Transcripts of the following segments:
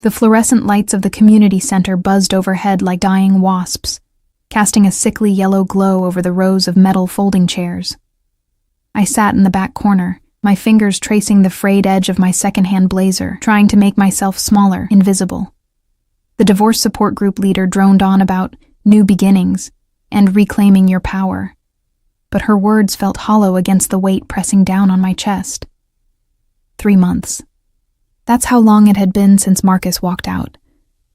The fluorescent lights of the community center buzzed overhead like dying wasps, casting a sickly yellow glow over the rows of metal folding chairs. I sat in the back corner, my fingers tracing the frayed edge of my secondhand blazer, trying to make myself smaller, invisible. The divorce support group leader droned on about new beginnings and reclaiming your power, but her words felt hollow against the weight pressing down on my chest. 3 months. That's how long it had been since Marcus walked out,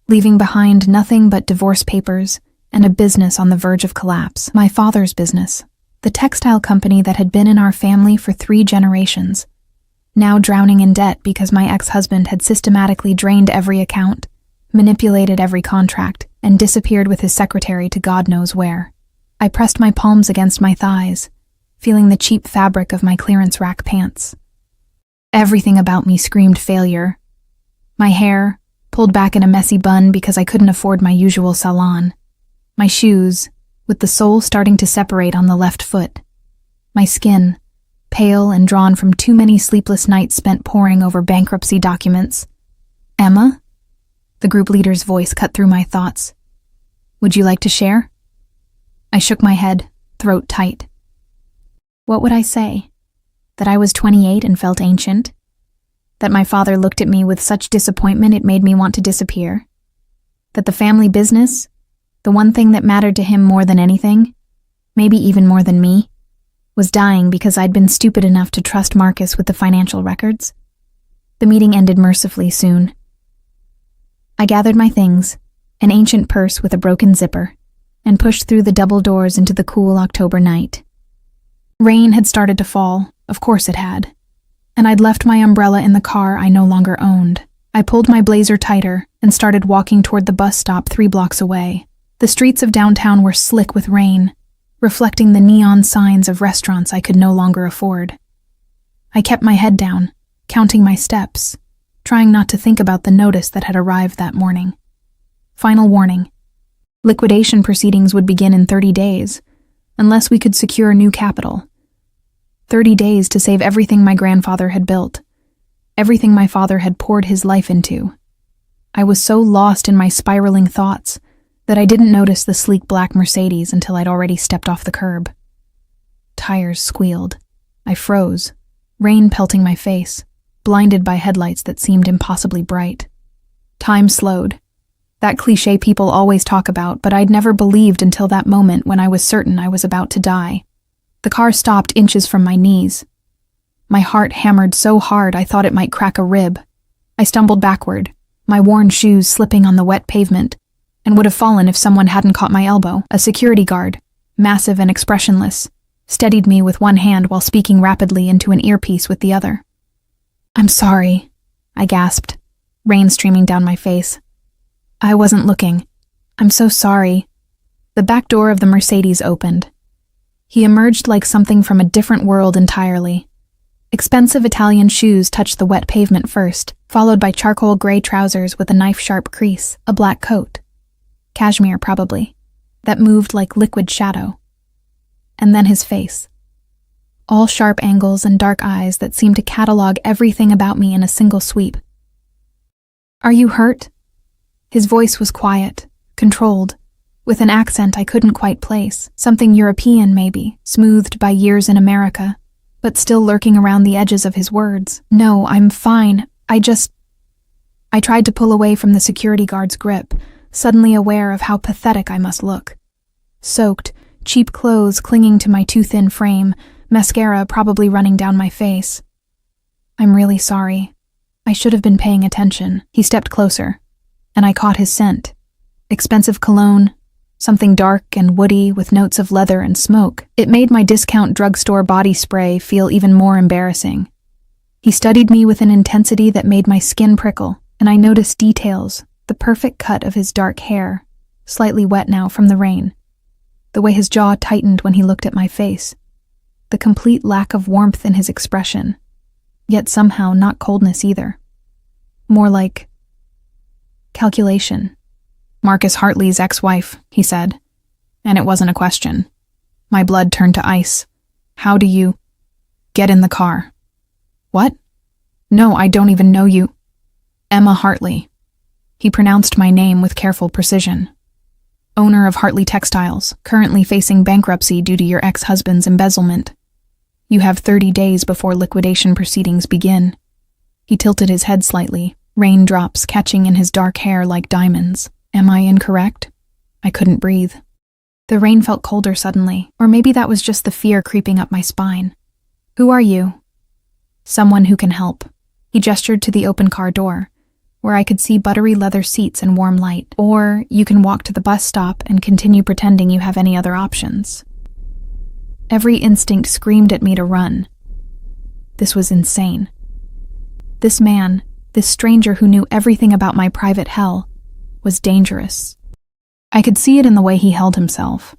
leaving behind nothing but divorce papers and a business on the verge of collapse. My father's business, the textile company that had been in our family for 3 generations, now drowning in debt because my ex-husband had systematically drained every account, manipulated every contract, and disappeared with his secretary to God knows where. I pressed my palms against my thighs, feeling the cheap fabric of my clearance rack pants. Everything about me screamed failure. My hair, pulled back in a messy bun because I couldn't afford my usual salon. My shoes, with the sole starting to separate on the left foot. My skin, pale and drawn from too many sleepless nights spent poring over bankruptcy documents. Emma? The group leader's voice cut through my thoughts. Would you like to share? I shook my head, throat tight. What would I say? That I was 28 and felt ancient? That my father looked at me with such disappointment it made me want to disappear? That the family business, the one thing that mattered to him more than anything, maybe even more than me, was dying because I'd been stupid enough to trust Marcus with the financial records? The meeting ended mercifully soon. I gathered my things, an ancient purse with a broken zipper, and pushed through the double doors into the cool October night. Rain had started to fall, of course it had, and I'd left my umbrella in the car I no longer owned. I pulled my blazer tighter and started walking toward the bus stop 3 blocks away. The streets of downtown were slick with rain, reflecting the neon signs of restaurants I could no longer afford. I kept my head down, counting my steps, trying not to think about the notice that had arrived that morning. Final warning. Liquidation proceedings would begin in 30 days, unless we could secure new capital. 30 days to save everything my grandfather had built, everything my father had poured his life into. I was so lost in my spiraling thoughts that I didn't notice the sleek black Mercedes until I'd already stepped off the curb. Tires squealed. I froze, rain pelting my face, blinded by headlights that seemed impossibly bright. Time slowed. That cliché people always talk about, but I'd never believed until that moment when I was certain I was about to die. The car stopped inches from my knees. My heart hammered so hard I thought it might crack a rib. I stumbled backward, my worn shoes slipping on the wet pavement, and would have fallen if someone hadn't caught my elbow. A security guard, massive and expressionless, steadied me with one hand while speaking rapidly into an earpiece with the other. I'm sorry, I gasped, rain streaming down my face. I wasn't looking. I'm so sorry. The back door of the Mercedes opened. He emerged like something from a different world entirely. Expensive Italian shoes touched the wet pavement first, followed by charcoal gray trousers with a knife-sharp crease, a black coat. Cashmere, probably. That moved like liquid shadow. And then his face. All sharp angles and dark eyes that seemed to catalog everything about me in a single sweep. Are you hurt? His voice was quiet, controlled, with an accent I couldn't quite place, something European maybe, smoothed by years in America, but still lurking around the edges of his words. No, I'm fine, I tried to pull away from the security guard's grip, suddenly aware of how pathetic I must look. Soaked, cheap clothes clinging to my too thin frame, mascara probably running down my face. I'm really sorry. I should have been paying attention. He stepped closer, and I caught his scent. Expensive cologne, something dark and woody with notes of leather and smoke. It made my discount drugstore body spray feel even more embarrassing. He studied me with an intensity that made my skin prickle, and I noticed details, the perfect cut of his dark hair, slightly wet now from the rain, the way his jaw tightened when he looked at my face, the complete lack of warmth in his expression, yet somehow not coldness either. More like calculation. Marcus Hartley's ex-wife, he said, and it wasn't a question. My blood turned to ice. How do you... Get in the car. What? No, I don't even know you. Emma Hartley. He pronounced my name with careful precision. Owner of Hartley Textiles, currently facing bankruptcy due to your ex-husband's embezzlement. You have 30 days before liquidation proceedings begin. He tilted his head slightly, raindrops catching in his dark hair like diamonds. Am I incorrect? I couldn't breathe. The rain felt colder suddenly, or maybe that was just the fear creeping up my spine. Who are you? Someone who can help. He gestured to the open car door, where I could see buttery leather seats and warm light. Or you can walk to the bus stop and continue pretending you have any other options. Every instinct screamed at me to run. This was insane. This man, this stranger who knew everything about my private hell, was dangerous. I could see it in the way he held himself,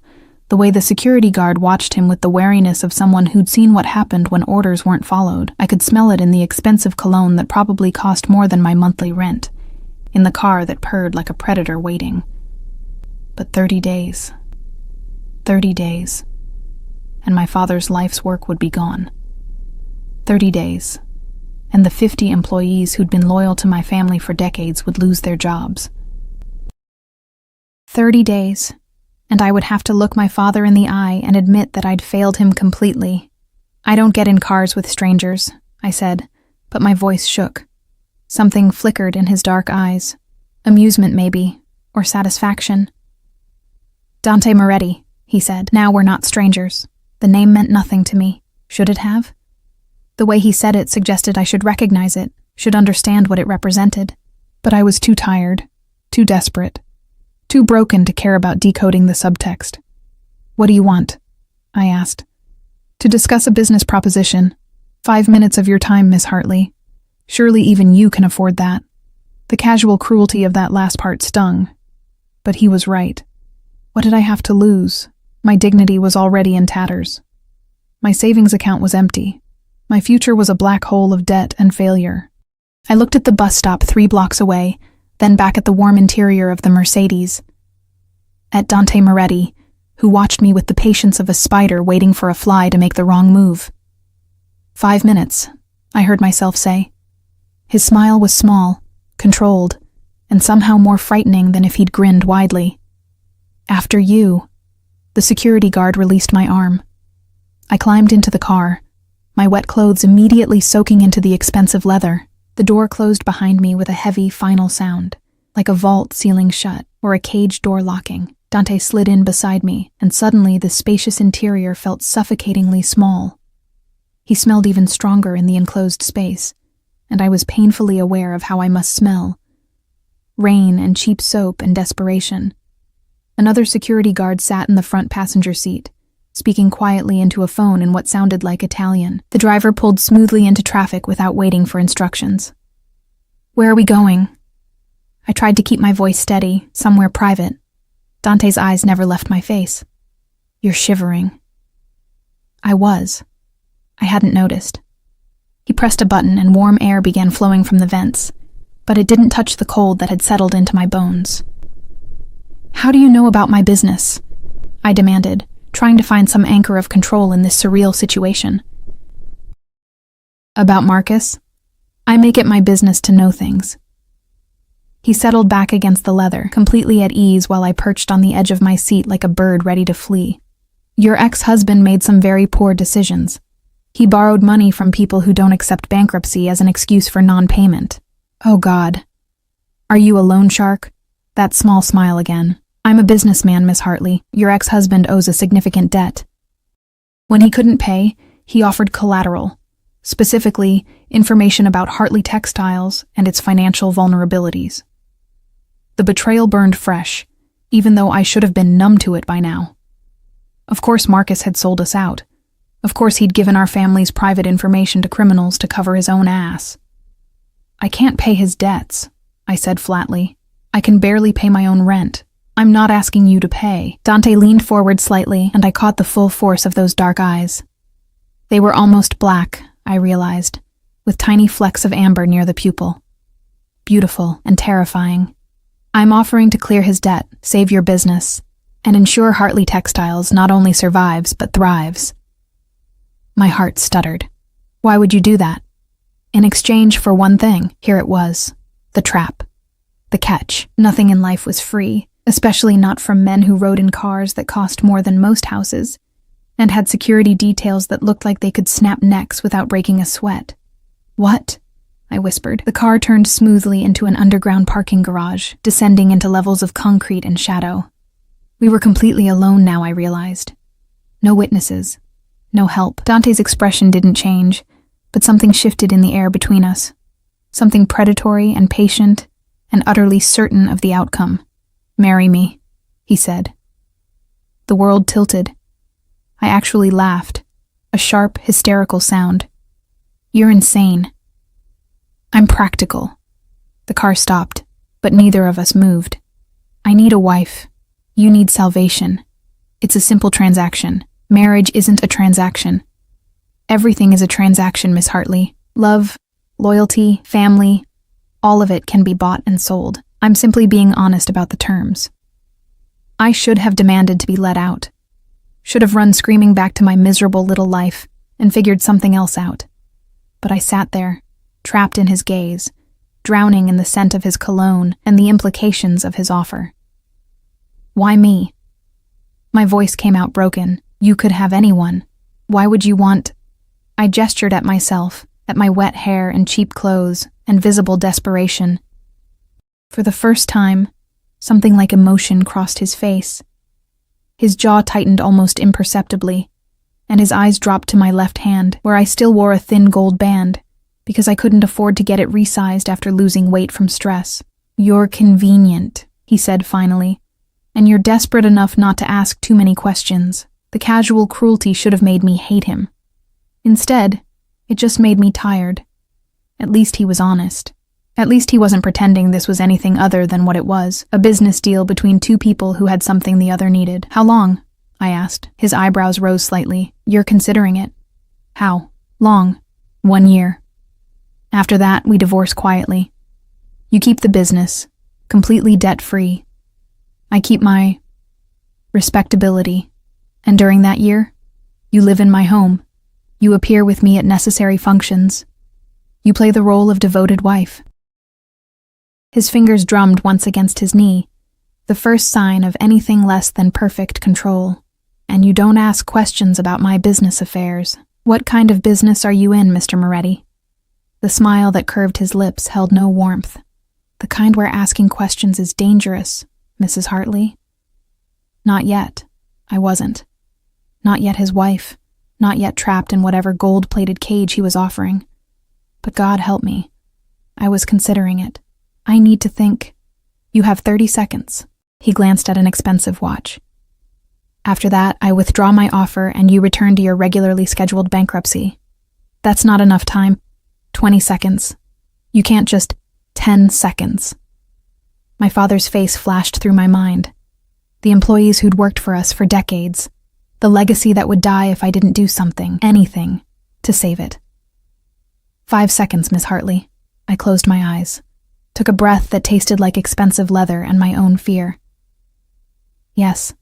the way the security guard watched him with the wariness of someone who'd seen what happened when orders weren't followed. I could smell it in the expensive cologne that probably cost more than my monthly rent, in the car that purred like a predator waiting. But 30 days. 30 days. And my father's life's work would be gone. 30 days. And the 50 employees who'd been loyal to my family for decades would lose their jobs. 30 days, and I would have to look my father in the eye and admit that I'd failed him completely. I don't get in cars with strangers, I said, but my voice shook. Something flickered in his dark eyes. Amusement, maybe, or satisfaction. Dante Moretti, he said. Now we're not strangers. The name meant nothing to me. Should it have? The way he said it suggested I should recognize it, should understand what it represented. But I was too tired, too desperate. Too broken to care about decoding the subtext. What do you want? I asked. To discuss a business proposition. 5 minutes of your time, Miss Hartley. Surely even you can afford that. The casual cruelty of that last part stung. But he was right. What did I have to lose? My dignity was already in tatters. My savings account was empty. My future was a black hole of debt and failure. I looked at the bus stop 3 blocks away, then back at the warm interior of the Mercedes. At Dante Moretti, who watched me with the patience of a spider waiting for a fly to make the wrong move. 5 minutes, I heard myself say. His smile was small, controlled, and somehow more frightening than if he'd grinned widely. After you. The security guard released my arm. I climbed into the car, my wet clothes immediately soaking into the expensive leather. The door closed behind me with a heavy, final sound, like a vault sealing shut or a cage door locking. Dante slid in beside me, and suddenly the spacious interior felt suffocatingly small. He smelled even stronger in the enclosed space, and I was painfully aware of how I must smell. Rain and cheap soap and desperation. Another security guard sat in the front passenger seat, speaking quietly into a phone in what sounded like Italian. The driver pulled smoothly into traffic without waiting for instructions. Where are we going? I tried to keep my voice steady, somewhere private. Dante's eyes never left my face. You're shivering. I was. I hadn't noticed. He pressed a button and warm air began flowing from the vents, but it didn't touch the cold that had settled into my bones. How do you know about my business? I demanded, trying to find some anchor of control in this surreal situation. About Marcus? I make it my business to know things. He settled back against the leather, completely at ease while I perched on the edge of my seat like a bird ready to flee. Your ex-husband made some very poor decisions. He borrowed money from people who don't accept bankruptcy as an excuse for non-payment. Oh God. Are you a loan shark? That small smile again. I'm a businessman, Miss Hartley. Your ex-husband owes a significant debt. When he couldn't pay, he offered collateral. Specifically, information about Hartley Textiles and its financial vulnerabilities. The betrayal burned fresh, even though I should have been numb to it by now. Of course Marcus had sold us out. Of course he'd given our family's private information to criminals to cover his own ass. I can't pay his debts, I said flatly. I can barely pay my own rent. I'm not asking you to pay. Dante leaned forward slightly, and I caught the full force of those dark eyes. They were almost black, I realized, with tiny flecks of amber near the pupil. Beautiful and terrifying. I'm offering to clear his debt, save your business, and ensure Hartley Textiles not only survives but thrives. My heart stuttered. Why would you do that? In exchange for one thing, here it was, the trap. The catch: nothing in life was free, especially not from men who rode in cars that cost more than most houses, and had security details that looked like they could snap necks without breaking a sweat. "What?" I whispered. The car turned smoothly into an underground parking garage, descending into levels of concrete and shadow. We were completely alone now, I realized. No witnesses. No help. Dante's expression didn't change, but something shifted in the air between us. Something predatory and patient and utterly certain of the outcome. "Marry me," he said. The world tilted. I actually laughed, a sharp, hysterical sound. "You're insane." "I'm practical." The car stopped, but neither of us moved. "I need a wife. You need salvation. It's a simple transaction. Marriage isn't a transaction. Everything is a transaction, Miss Hartley. Love, loyalty, family, all of it can be bought and sold. I'm simply being honest about the terms." I should have demanded to be let out. Should have run screaming back to my miserable little life and figured something else out. But I sat there, trapped in his gaze, drowning in the scent of his cologne and the implications of his offer. "Why me?" My voice came out broken. "You could have anyone. Why would you want—" I gestured at myself, at my wet hair and cheap clothes and visible desperation. For the first time, something like emotion crossed his face. His jaw tightened almost imperceptibly, and his eyes dropped to my left hand, where I still wore a thin gold band, because I couldn't afford to get it resized after losing weight from stress. "You're convenient," he said finally, "and you're desperate enough not to ask too many questions." The casual cruelty should have made me hate him. Instead, it just made me tired. At least he was honest. At least he wasn't pretending this was anything other than what it was, a business deal between two people who had something the other needed. "How long?" I asked. His eyebrows rose slightly. "You're considering it." "How long?" "1 year. After that, we divorce quietly. You keep the business, completely debt-free. I keep my respectability. And during that year, you live in my home. You appear with me at necessary functions. You play the role of devoted wife." His fingers drummed once against his knee, the first sign of anything less than perfect control. "And you don't ask questions about my business affairs. What kind of business are you in, Mr. Moretti?" The smile that curved his lips held no warmth. "The kind where asking questions is dangerous, Mrs. Hartley." Not yet. I wasn't. Not yet his wife. Not yet trapped in whatever gold-plated cage he was offering. But God help me. I was considering it. "I need to think." "You have 30 seconds. He glanced at an expensive watch. "After that, I withdraw my offer and you return to your regularly scheduled bankruptcy." "That's not enough time." 20 seconds. "You can't just—" 10 seconds. My father's face flashed through my mind. The employees who'd worked for us for decades. The legacy that would die if I didn't do something, anything, to save it. 5 seconds, Miss Hartley. I closed my eyes, took a breath that tasted like expensive leather and my own fear. "Yes,"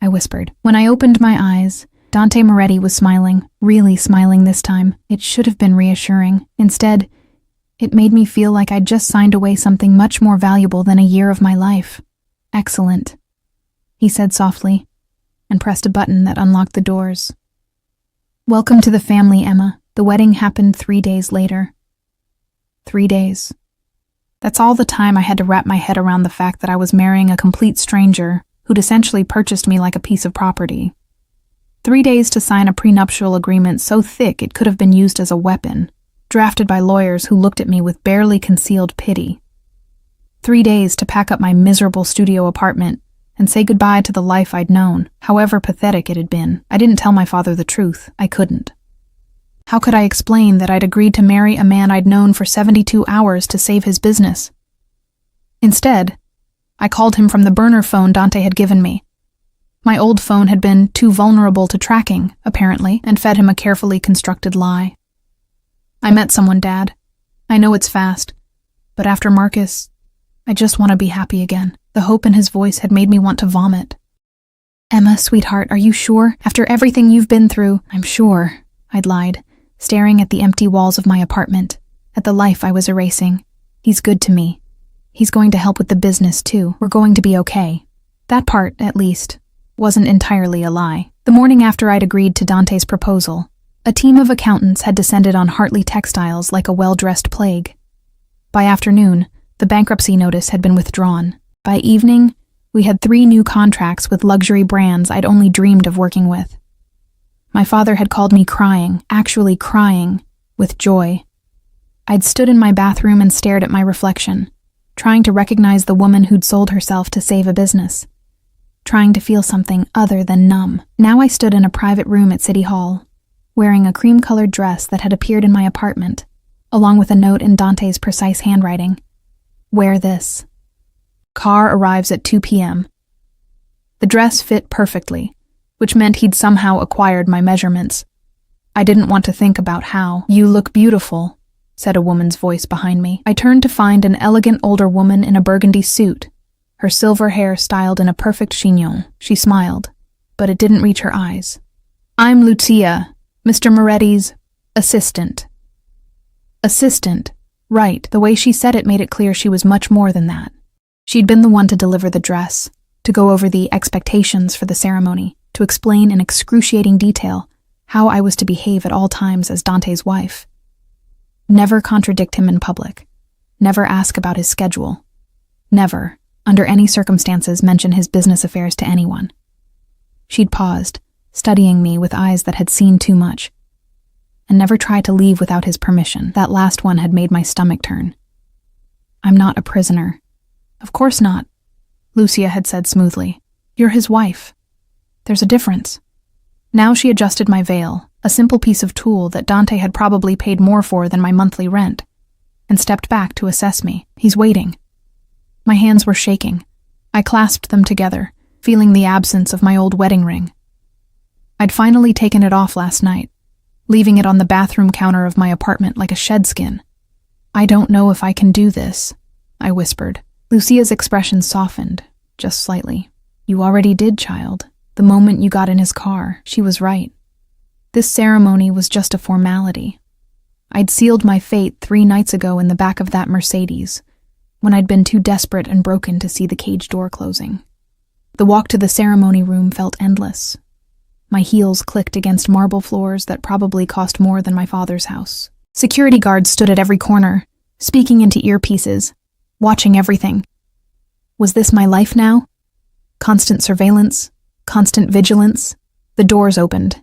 I whispered. When I opened my eyes, Dante Moretti was smiling, really smiling this time. It should have been reassuring. Instead, it made me feel like I'd just signed away something much more valuable than a year of my life. "Excellent," he said softly, and pressed a button that unlocked the doors. "Welcome to the family, Emma." The wedding happened 3 days later. 3 days. That's all the time I had to wrap my head around the fact that I was marrying a complete stranger who'd essentially purchased me like a piece of property. 3 days to sign a prenuptial agreement so thick it could have been used as a weapon, drafted by lawyers who looked at me with barely concealed pity. 3 days to pack up my miserable studio apartment and say goodbye to the life I'd known, however pathetic it had been. I didn't tell my father the truth. I couldn't. How could I explain that I'd agreed to marry a man I'd known for 72 hours to save his business? Instead, I called him from the burner phone Dante had given me. My old phone had been too vulnerable to tracking, apparently, and fed him a carefully constructed lie. "I met someone, Dad. I know it's fast, but after Marcus, I just want to be happy again." The hope in his voice had made me want to vomit. "Emma, sweetheart, are you sure? After everything you've been through?" "I'm sure," I'd lied, staring at the empty walls of my apartment, at the life I was erasing. "He's good to me. He's going to help with the business too. We're going to be okay. That part, at least, wasn't entirely a lie. The morning after I'd agreed to Dante's proposal, a team of accountants had descended on Hartley Textiles like a well-dressed plague. By afternoon, the bankruptcy notice had been withdrawn. By evening, we had 3 new contracts with luxury brands I'd only dreamed of working with. My father had called me crying, actually crying, with joy. I'd stood in my bathroom and stared at my reflection, trying to recognize the woman who'd sold herself to save a business, trying to feel something other than numb. Now I stood in a private room at City Hall, wearing a cream-colored dress that had appeared in my apartment, along with a note in Dante's precise handwriting. Wear this. Car arrives at 2 p.m. The dress fit perfectly, which meant he'd somehow acquired my measurements. I didn't want to think about how. "You look beautiful," said a woman's voice behind me. I turned to find an elegant older woman in a burgundy suit, her silver hair styled in a perfect chignon. She smiled, but it didn't reach her eyes. "I'm Lucia, Mr. Moretti's assistant." Assistant, right. The way she said it made it clear she was much more than that. She'd been the one to deliver the dress, to go over the expectations for the ceremony, to explain in excruciating detail how I was to behave at all times as Dante's wife. Never contradict him in public. Never ask about his schedule. Never, under any circumstances, mention his business affairs to anyone. She'd paused, studying me with eyes that had seen too much, and never try to leave without his permission. That last one had made my stomach turn. "I'm not a prisoner." "Of course not," Lucia had said smoothly. "You're his wife. There's a difference." Now she adjusted my veil, a simple piece of tool that Dante had probably paid more for than my monthly rent, and stepped back to assess me. "He's waiting." My hands were shaking. I clasped them together, feeling the absence of my old wedding ring. I'd finally taken it off last night, leaving it on the bathroom counter of my apartment like a shedskin. "I don't know if I can do this," I whispered. Lucia's expression softened, just slightly. "You already did, child. The moment you got in his car." She was right. This ceremony was just a formality. I'd sealed my fate 3 nights ago in the back of that Mercedes, when I'd been too desperate and broken to see the cage door closing. The walk to the ceremony room felt endless. My heels clicked against marble floors that probably cost more than my father's house. Security guards stood at every corner, speaking into earpieces, watching everything. Was this my life now? Constant surveillance, constant vigilance. The doors opened,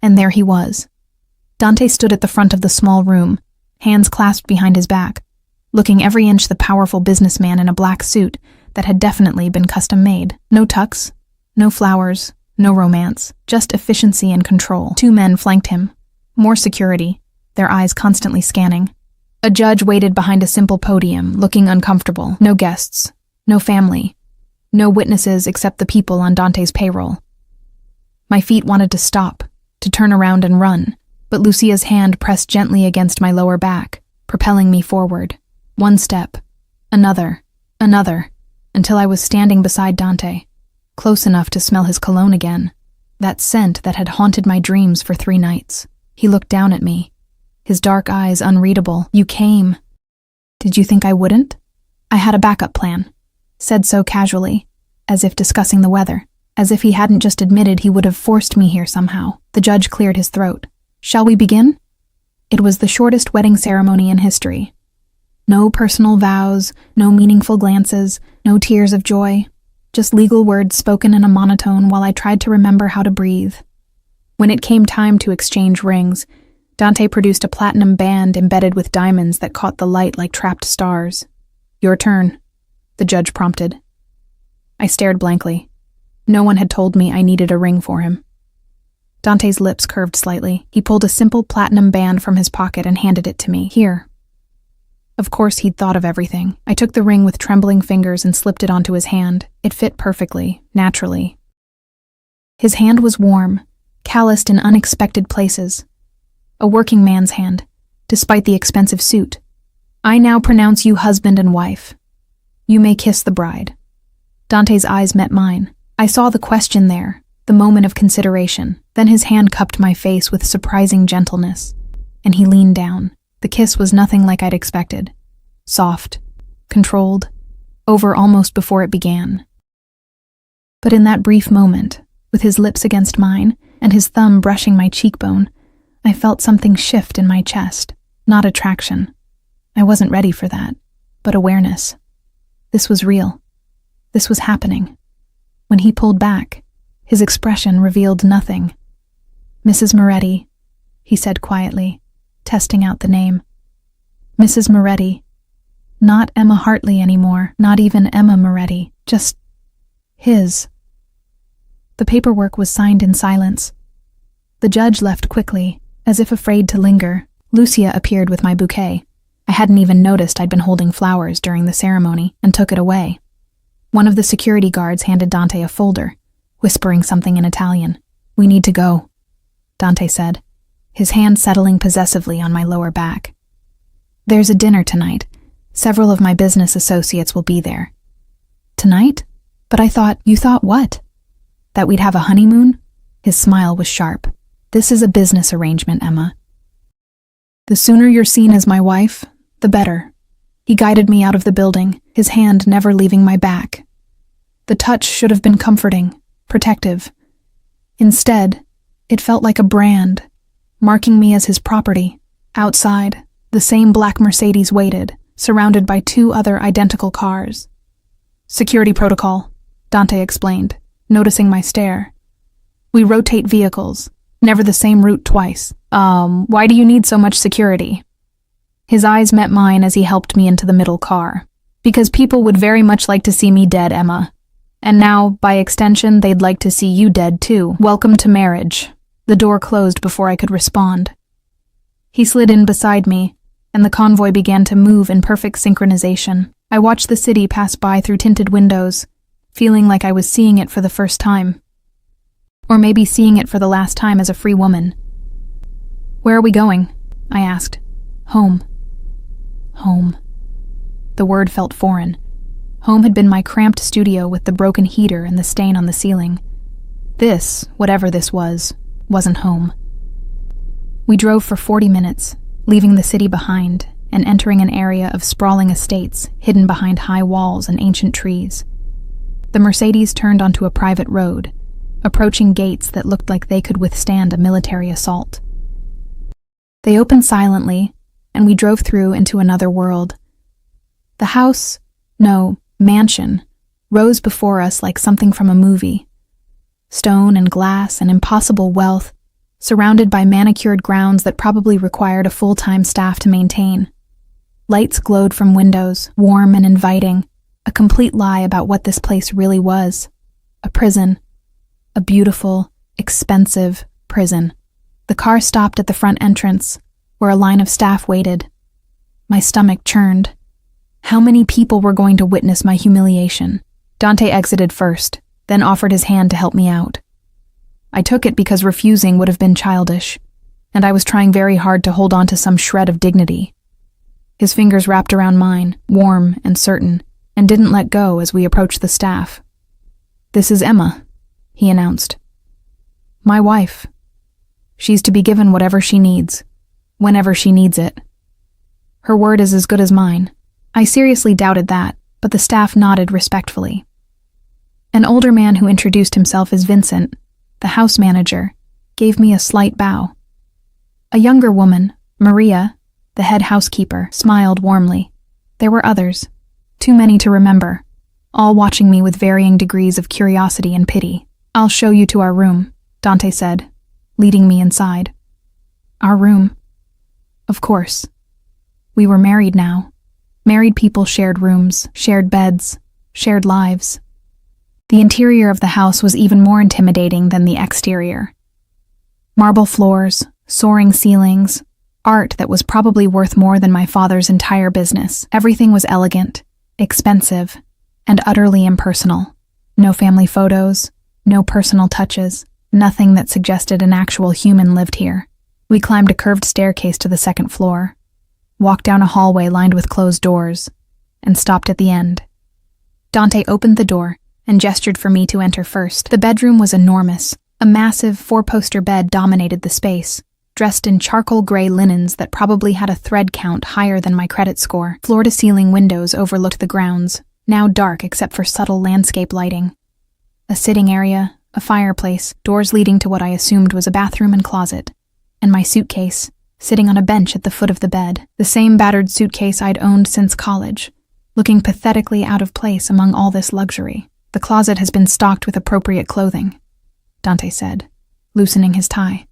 and there he was. Dante stood at the front of the small room, hands clasped behind his back, looking every inch the powerful businessman in a black suit that had definitely been custom-made. No tux, no flowers, no romance, just efficiency and control. 2 men flanked him, more security, their eyes constantly scanning. A judge waited behind a simple podium, looking uncomfortable. No guests, no family, no witnesses except the people on Dante's payroll. My feet wanted to stop, to turn around and run, but Lucia's hand pressed gently against my lower back, propelling me forward. 1 step, another, until I was standing beside Dante, close enough to smell his cologne again, that scent that had haunted my dreams for 3 nights. He looked down at me, his dark eyes unreadable. "You came. Did you think I wouldn't?" I had a backup plan, said so casually, as if discussing the weather, as if he hadn't just admitted he would have forced me here somehow. The judge cleared his throat. "Shall we begin?" It was the shortest wedding ceremony in history. No personal vows, no meaningful glances, no tears of joy, just legal words spoken in a monotone while I tried to remember how to breathe. When it came time to exchange rings, Dante produced a platinum band embedded with diamonds that caught the light like trapped stars. "Your turn," the judge prompted. I stared blankly. No one had told me I needed a ring for him. Dante's lips curved slightly. He pulled a simple platinum band from his pocket and handed it to me. "Here." Of course he'd thought of everything. I took the ring with trembling fingers and slipped it onto his hand. It fit perfectly, naturally. His hand was warm, calloused in unexpected places. A working man's hand, despite the expensive suit. "I now pronounce you husband and wife. You may kiss the bride." Dante's eyes met mine. I saw the question there, the moment of consideration. Then his hand cupped my face with surprising gentleness, and he leaned down. The kiss was nothing like I'd expected. Soft, controlled, over almost before it began. But in that brief moment, with his lips against mine and his thumb brushing my cheekbone, I felt something shift in my chest. Not attraction. I wasn't ready for that, but awareness. This was real. This was happening. When he pulled back, his expression revealed nothing. "Mrs. Moretti," he said quietly, testing out the name. "Mrs. Moretti. Not Emma Hartley anymore, not even Emma Moretti, just his." The paperwork was signed in silence. The judge left quickly, as if afraid to linger. Lucia appeared with my bouquet. I hadn't even noticed I'd been holding flowers during the ceremony and took it away. One of the security guards handed Dante a folder, whispering something in Italian. "We need to go," Dante said, his hand settling possessively on my lower back. "There's a dinner tonight. Several of my business associates will be there." "Tonight? But I thought—" "You thought what? That we'd have a honeymoon?" His smile was sharp. "This is a business arrangement, Emma. The sooner you're seen as my wife, the better." He guided me out of the building, his hand never leaving my back. The touch should have been comforting, protective. Instead, it felt like a brand, marking me as his property. Outside, the same black Mercedes waited, surrounded by 2 other identical cars. "Security protocol," Dante explained, noticing my stare. "We rotate vehicles, never the same route twice. Why do you need so much security?" His eyes met mine as he helped me into the middle car. "Because people would very much like to see me dead, Emma. And now, by extension, they'd like to see you dead too. Welcome to marriage." The door closed before I could respond. He slid in beside me, and the convoy began to move in perfect synchronization. I watched the city pass by through tinted windows, feeling like I was seeing it for the first time. Or maybe seeing it for the last time as a free woman. "Where are we going?" I asked. "Home." Home. The word felt foreign. Home had been my cramped studio with the broken heater and the stain on the ceiling. This, whatever this was, wasn't home. We drove for 40 minutes, leaving the city behind and entering an area of sprawling estates hidden behind high walls and ancient trees. The Mercedes turned onto a private road, approaching gates that looked like they could withstand a military assault. They opened silently, and we drove through into another world. The house, no, mansion, rose before us like something from a movie. Stone and glass and impossible wealth, surrounded by manicured grounds that probably required a full-time staff to maintain. Lights glowed from windows, warm and inviting, a complete lie about what this place really was. A prison. A beautiful, expensive prison. The car stopped at the front entrance, where a line of staff waited. My stomach churned. How many people were going to witness my humiliation? Dante exited first, then offered his hand to help me out. I took it because refusing would have been childish, and I was trying very hard to hold on to some shred of dignity. His fingers wrapped around mine, warm and certain, and didn't let go as we approached the staff. "This is Emma," he announced. "My wife. She's to be given whatever she needs, whenever she needs it. Her word is as good as mine." I seriously doubted that, but the staff nodded respectfully. An older man who introduced himself as Vincent, the house manager, gave me a slight bow. A younger woman, Maria, the head housekeeper, smiled warmly. There were others, too many to remember, all watching me with varying degrees of curiosity and pity. "I'll show you to our room," Dante said, leading me inside. Our room. Of course. We were married now. Married people shared rooms, shared beds, shared lives. The interior of the house was even more intimidating than the exterior. Marble floors, soaring ceilings, art that was probably worth more than my father's entire business. Everything was elegant, expensive, and utterly impersonal. No family photos, no personal touches, nothing that suggested an actual human lived here. We climbed a curved staircase to the second floor, walked down a hallway lined with closed doors, and stopped at the end. Dante opened the door and gestured for me to enter first. The bedroom was enormous. A massive 4-poster bed dominated the space, dressed in charcoal gray linens that probably had a thread count higher than my credit score. Floor-to-ceiling windows overlooked the grounds, now dark except for subtle landscape lighting. A sitting area, a fireplace, doors leading to what I assumed was a bathroom and closet, and my suitcase, sitting on a bench at the foot of the bed, the same battered suitcase I'd owned since college, looking pathetically out of place among all this luxury. The closet has been stocked with appropriate clothing, Dante said, loosening his tie.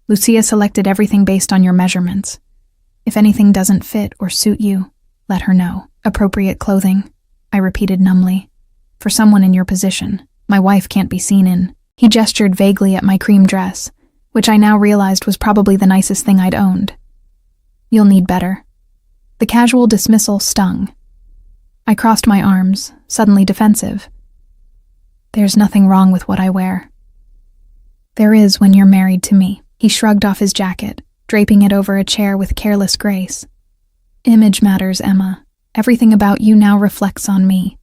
Lucia selected everything based on your measurements. If anything doesn't fit or suit you, let her know. Appropriate clothing, I repeated numbly. For someone in your position, my wife can't be seen in. He gestured vaguely at my cream dress, which I now realized was probably the nicest thing I'd owned. You'll need better. The casual dismissal stung. I crossed my arms, suddenly defensive. There's nothing wrong with what I wear. There is when you're married to me. He shrugged off his jacket, draping it over a chair with careless grace. Image matters, Emma. Everything about you now reflects on me.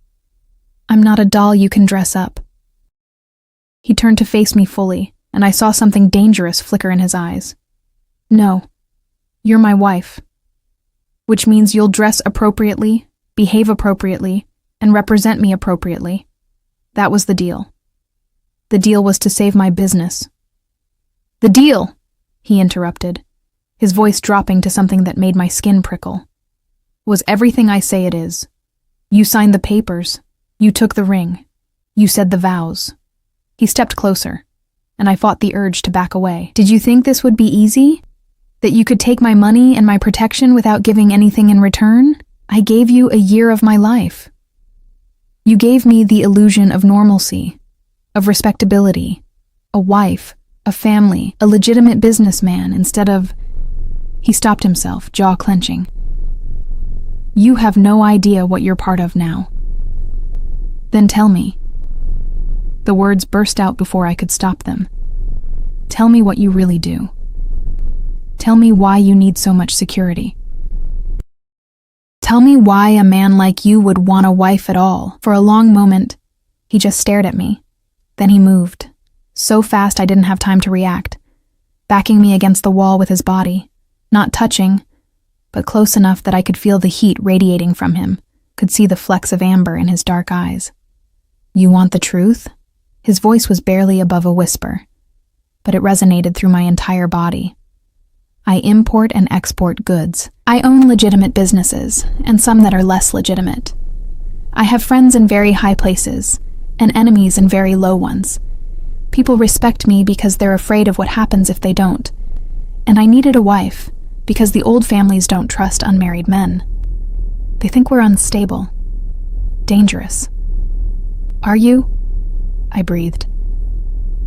I'm not a doll you can dress up. He turned to face me fully, and I saw something dangerous flicker in his eyes. No, you're my wife. Which means you'll dress appropriately, behave appropriately, and represent me appropriately. That was the deal. The deal was to save my business. The deal, he interrupted, his voice dropping to something that made my skin prickle, was everything I say it is. You signed the papers. You took the ring. You said the vows. He stepped closer, and I fought the urge to back away. Did you think this would be easy? That you could take my money and my protection without giving anything in return? I gave you a year of my life. You gave me the illusion of normalcy, of respectability, a wife, a family, a legitimate businessman instead of... He stopped himself, jaw clenching. You have no idea what you're part of now. Then tell me. The words burst out before I could stop them. Tell me what you really do. Tell me why you need so much security. Tell me why a man like you would want a wife at all. For a long moment, he just stared at me. Then he moved, so fast I didn't have time to react, backing me against the wall with his body, not touching, but close enough that I could feel the heat radiating from him, could see the flecks of amber in his dark eyes. You want the truth? His voice was barely above a whisper, but it resonated through my entire body. I import and export goods. I own legitimate businesses, and some that are less legitimate. I have friends in very high places, and enemies in very low ones. People respect me because they're afraid of what happens if they don't. And I needed a wife, because the old families don't trust unmarried men. They think we're unstable. Dangerous. Are you? I breathed.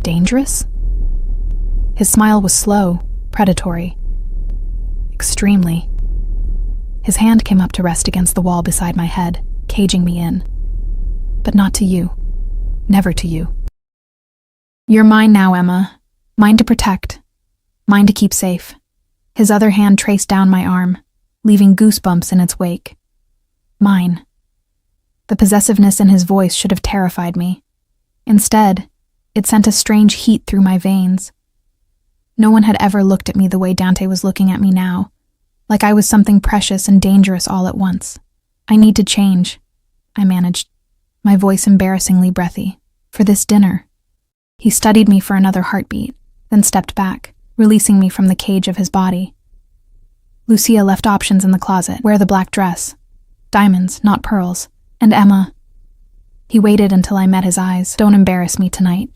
Dangerous? His smile was slow, predatory. Extremely. His hand came up to rest against the wall beside my head, caging me in. But not to you. Never to you. You're mine now, Emma. Mine to protect. Mine to keep safe. His other hand traced down my arm, leaving goosebumps in its wake. Mine. The possessiveness in his voice should have terrified me. Instead, it sent a strange heat through my veins. No one had ever looked at me the way Dante was looking at me now, like I was something precious and dangerous all at once. I need to change, I managed, my voice embarrassingly breathy, for this dinner. He studied me for another heartbeat, then stepped back, releasing me from the cage of his body. Lucia left options in the closet. Wear the black dress. Diamonds, not pearls. And Emma. He waited until I met his eyes. Don't embarrass me tonight.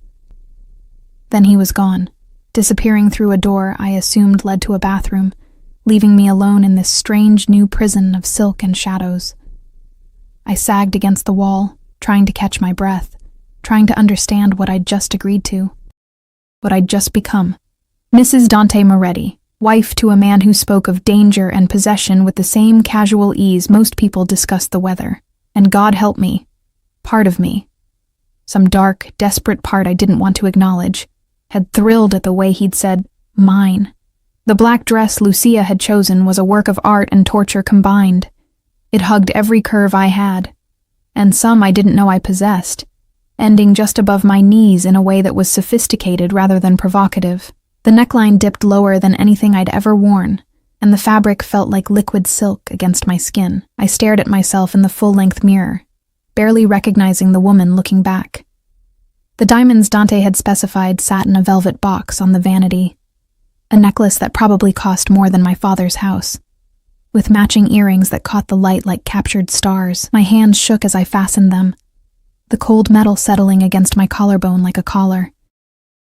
Then he was gone, disappearing through a door I assumed led to a bathroom, leaving me alone in this strange new prison of silk and shadows. I sagged against the wall, trying to catch my breath, trying to understand what I'd just agreed to, what I'd just become. Mrs. Dante Moretti, wife to a man who spoke of danger and possession with the same casual ease most people discuss the weather. And God help me, part of me, some dark, desperate part I didn't want to acknowledge, had thrilled at the way he'd said, mine. The black dress Lucia had chosen was a work of art and torture combined. It hugged every curve I had, and some I didn't know I possessed, ending just above my knees in a way that was sophisticated rather than provocative. The neckline dipped lower than anything I'd ever worn, and the fabric felt like liquid silk against my skin. I stared at myself in the full-length mirror, barely recognizing the woman looking back. The diamonds Dante had specified sat in a velvet box on the vanity, a necklace that probably cost more than my father's house. With matching earrings that caught the light like captured stars, my hands shook as I fastened them, the cold metal settling against my collarbone like a collar.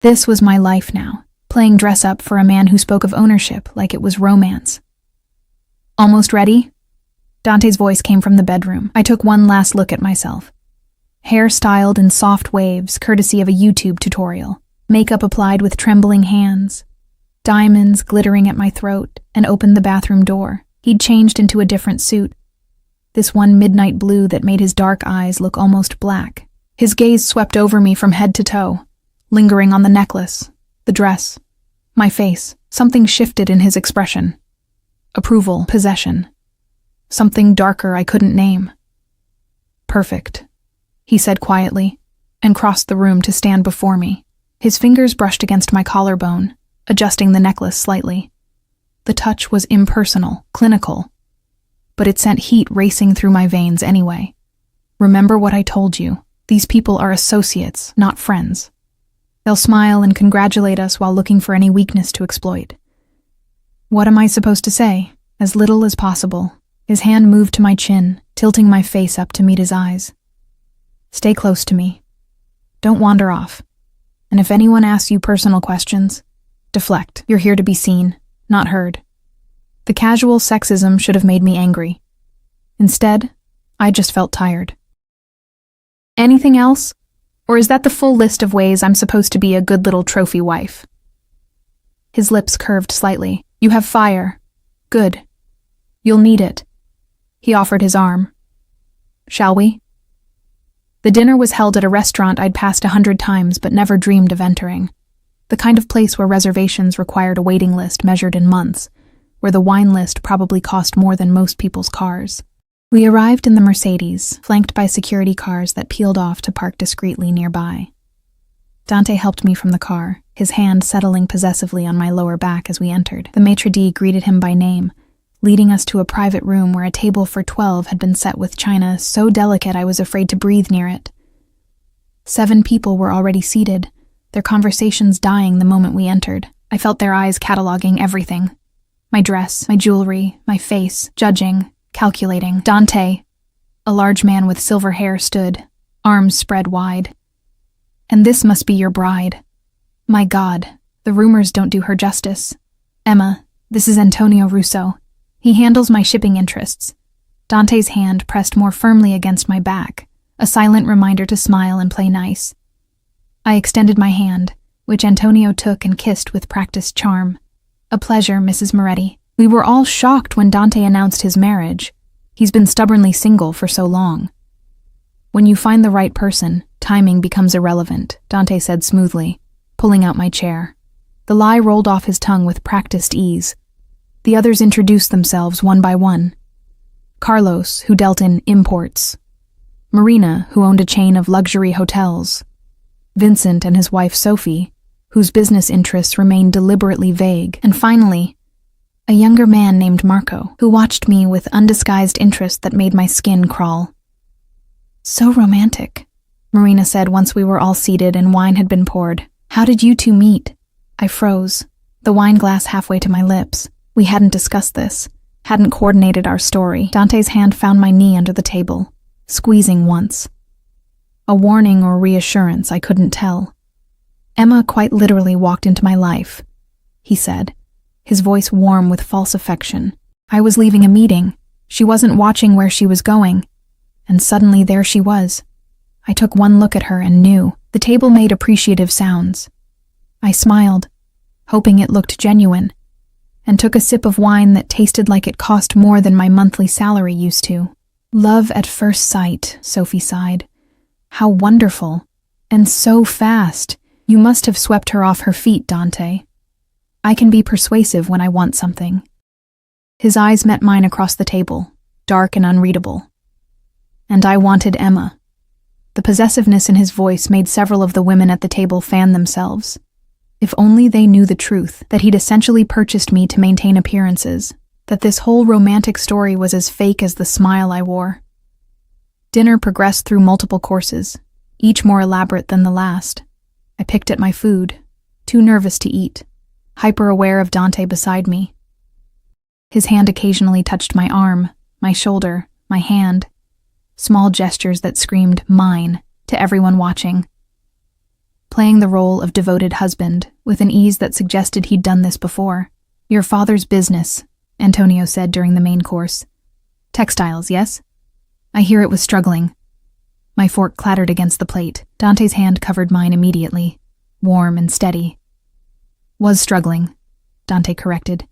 This was my life now, playing dress-up for a man who spoke of ownership like it was romance. "Almost ready?" Dante's voice came from the bedroom. I took one last look at myself. Hair styled in soft waves, courtesy of a YouTube tutorial. Makeup applied with trembling hands. Diamonds glittering at my throat, and opened the bathroom door. He'd changed into a different suit. This one midnight blue that made his dark eyes look almost black. His gaze swept over me from head to toe, lingering on the necklace, the dress, my face. Something shifted in his expression. Approval, possession. Something darker I couldn't name. "Perfect," he said quietly, and crossed the room to stand before me. His fingers brushed against my collarbone, adjusting the necklace slightly. The touch was impersonal, clinical, but it sent heat racing through my veins anyway. "Remember what I told you. These people are associates, not friends. They'll smile and congratulate us while looking for any weakness to exploit." What am I supposed to say? As little as possible. His hand moved to my chin, tilting my face up to meet his eyes. "Stay close to me. Don't wander off. And if anyone asks you personal questions, deflect. You're here to be seen, not heard." The casual sexism should have made me angry. Instead, I just felt tired. "Anything else? Or is that the full list of ways I'm supposed to be a good little trophy wife?" His lips curved slightly. "You have fire. Good. You'll need it." He offered his arm. "Shall we?" The dinner was held at a restaurant I'd passed 100 times but never dreamed of entering. The kind of place where reservations required a waiting list measured in months, where the wine list probably cost more than most people's cars. We arrived in the Mercedes, flanked by security cars that peeled off to park discreetly nearby. Dante helped me from the car, his hand settling possessively on my lower back as we entered. The maitre d' greeted him by name, leading us to a private room where a table for 12 had been set with china so delicate I was afraid to breathe near it. 7 people were already seated, their conversations dying the moment we entered. I felt their eyes cataloging everything. My dress, my jewelry, my face, judging, calculating. Dante, a large man with silver hair, stood, arms spread wide. "And this must be your bride. My God, the rumors don't do her justice. Emma, this is Antonio Russo. He handles my shipping interests." Dante's hand pressed more firmly against my back, a silent reminder to smile and play nice. I extended my hand, which Antonio took and kissed with practiced charm. "A pleasure, Mrs. Moretti." We were all shocked when Dante announced his marriage. He's been stubbornly single for so long. "When you find the right person, timing becomes irrelevant," Dante said smoothly, pulling out my chair. The lie rolled off his tongue with practiced ease. The others introduced themselves one by one. Carlos, who dealt in imports. Marina, who owned a chain of luxury hotels. Vincent and his wife Sophie, whose business interests remained deliberately vague. And finally, a younger man named Marco, who watched me with undisguised interest that made my skin crawl. "So romantic," Marina said once we were all seated and wine had been poured. "How did you two meet?" I froze, the wine glass halfway to my lips. We hadn't discussed this, hadn't coordinated our story. Dante's hand found my knee under the table, squeezing once. A warning or reassurance, I couldn't tell. "Emma quite literally walked into my life," he said, his voice warm with false affection. "I was leaving a meeting. She wasn't watching where she was going. And suddenly there she was. I took one look at her and knew." The table made appreciative sounds. I smiled, hoping it looked genuine, and took a sip of wine that tasted like it cost more than my monthly salary used to. "Love at first sight," Sophie sighed. "How wonderful. And so fast. You must have swept her off her feet, Dante. I can be persuasive when I want something." His eyes met mine across the table, dark and unreadable. And I wanted Emma. The possessiveness in his voice made several of the women at the table fan themselves. If only they knew the truth, that he'd essentially purchased me to maintain appearances, that this whole romantic story was as fake as the smile I wore. Dinner progressed through multiple courses, each more elaborate than the last. I picked at my food, too nervous to eat, hyper-aware of Dante beside me. His hand occasionally touched my arm, my shoulder, my hand, small gestures that screamed "mine" to everyone watching. Playing the role of devoted husband with an ease that suggested he'd done this before. "Your father's business," Antonio said during the main course. "Textiles, yes?" I hear it was struggling. My fork clattered against the plate. Dante's hand covered mine immediately, warm and steady. "Was struggling," Dante corrected.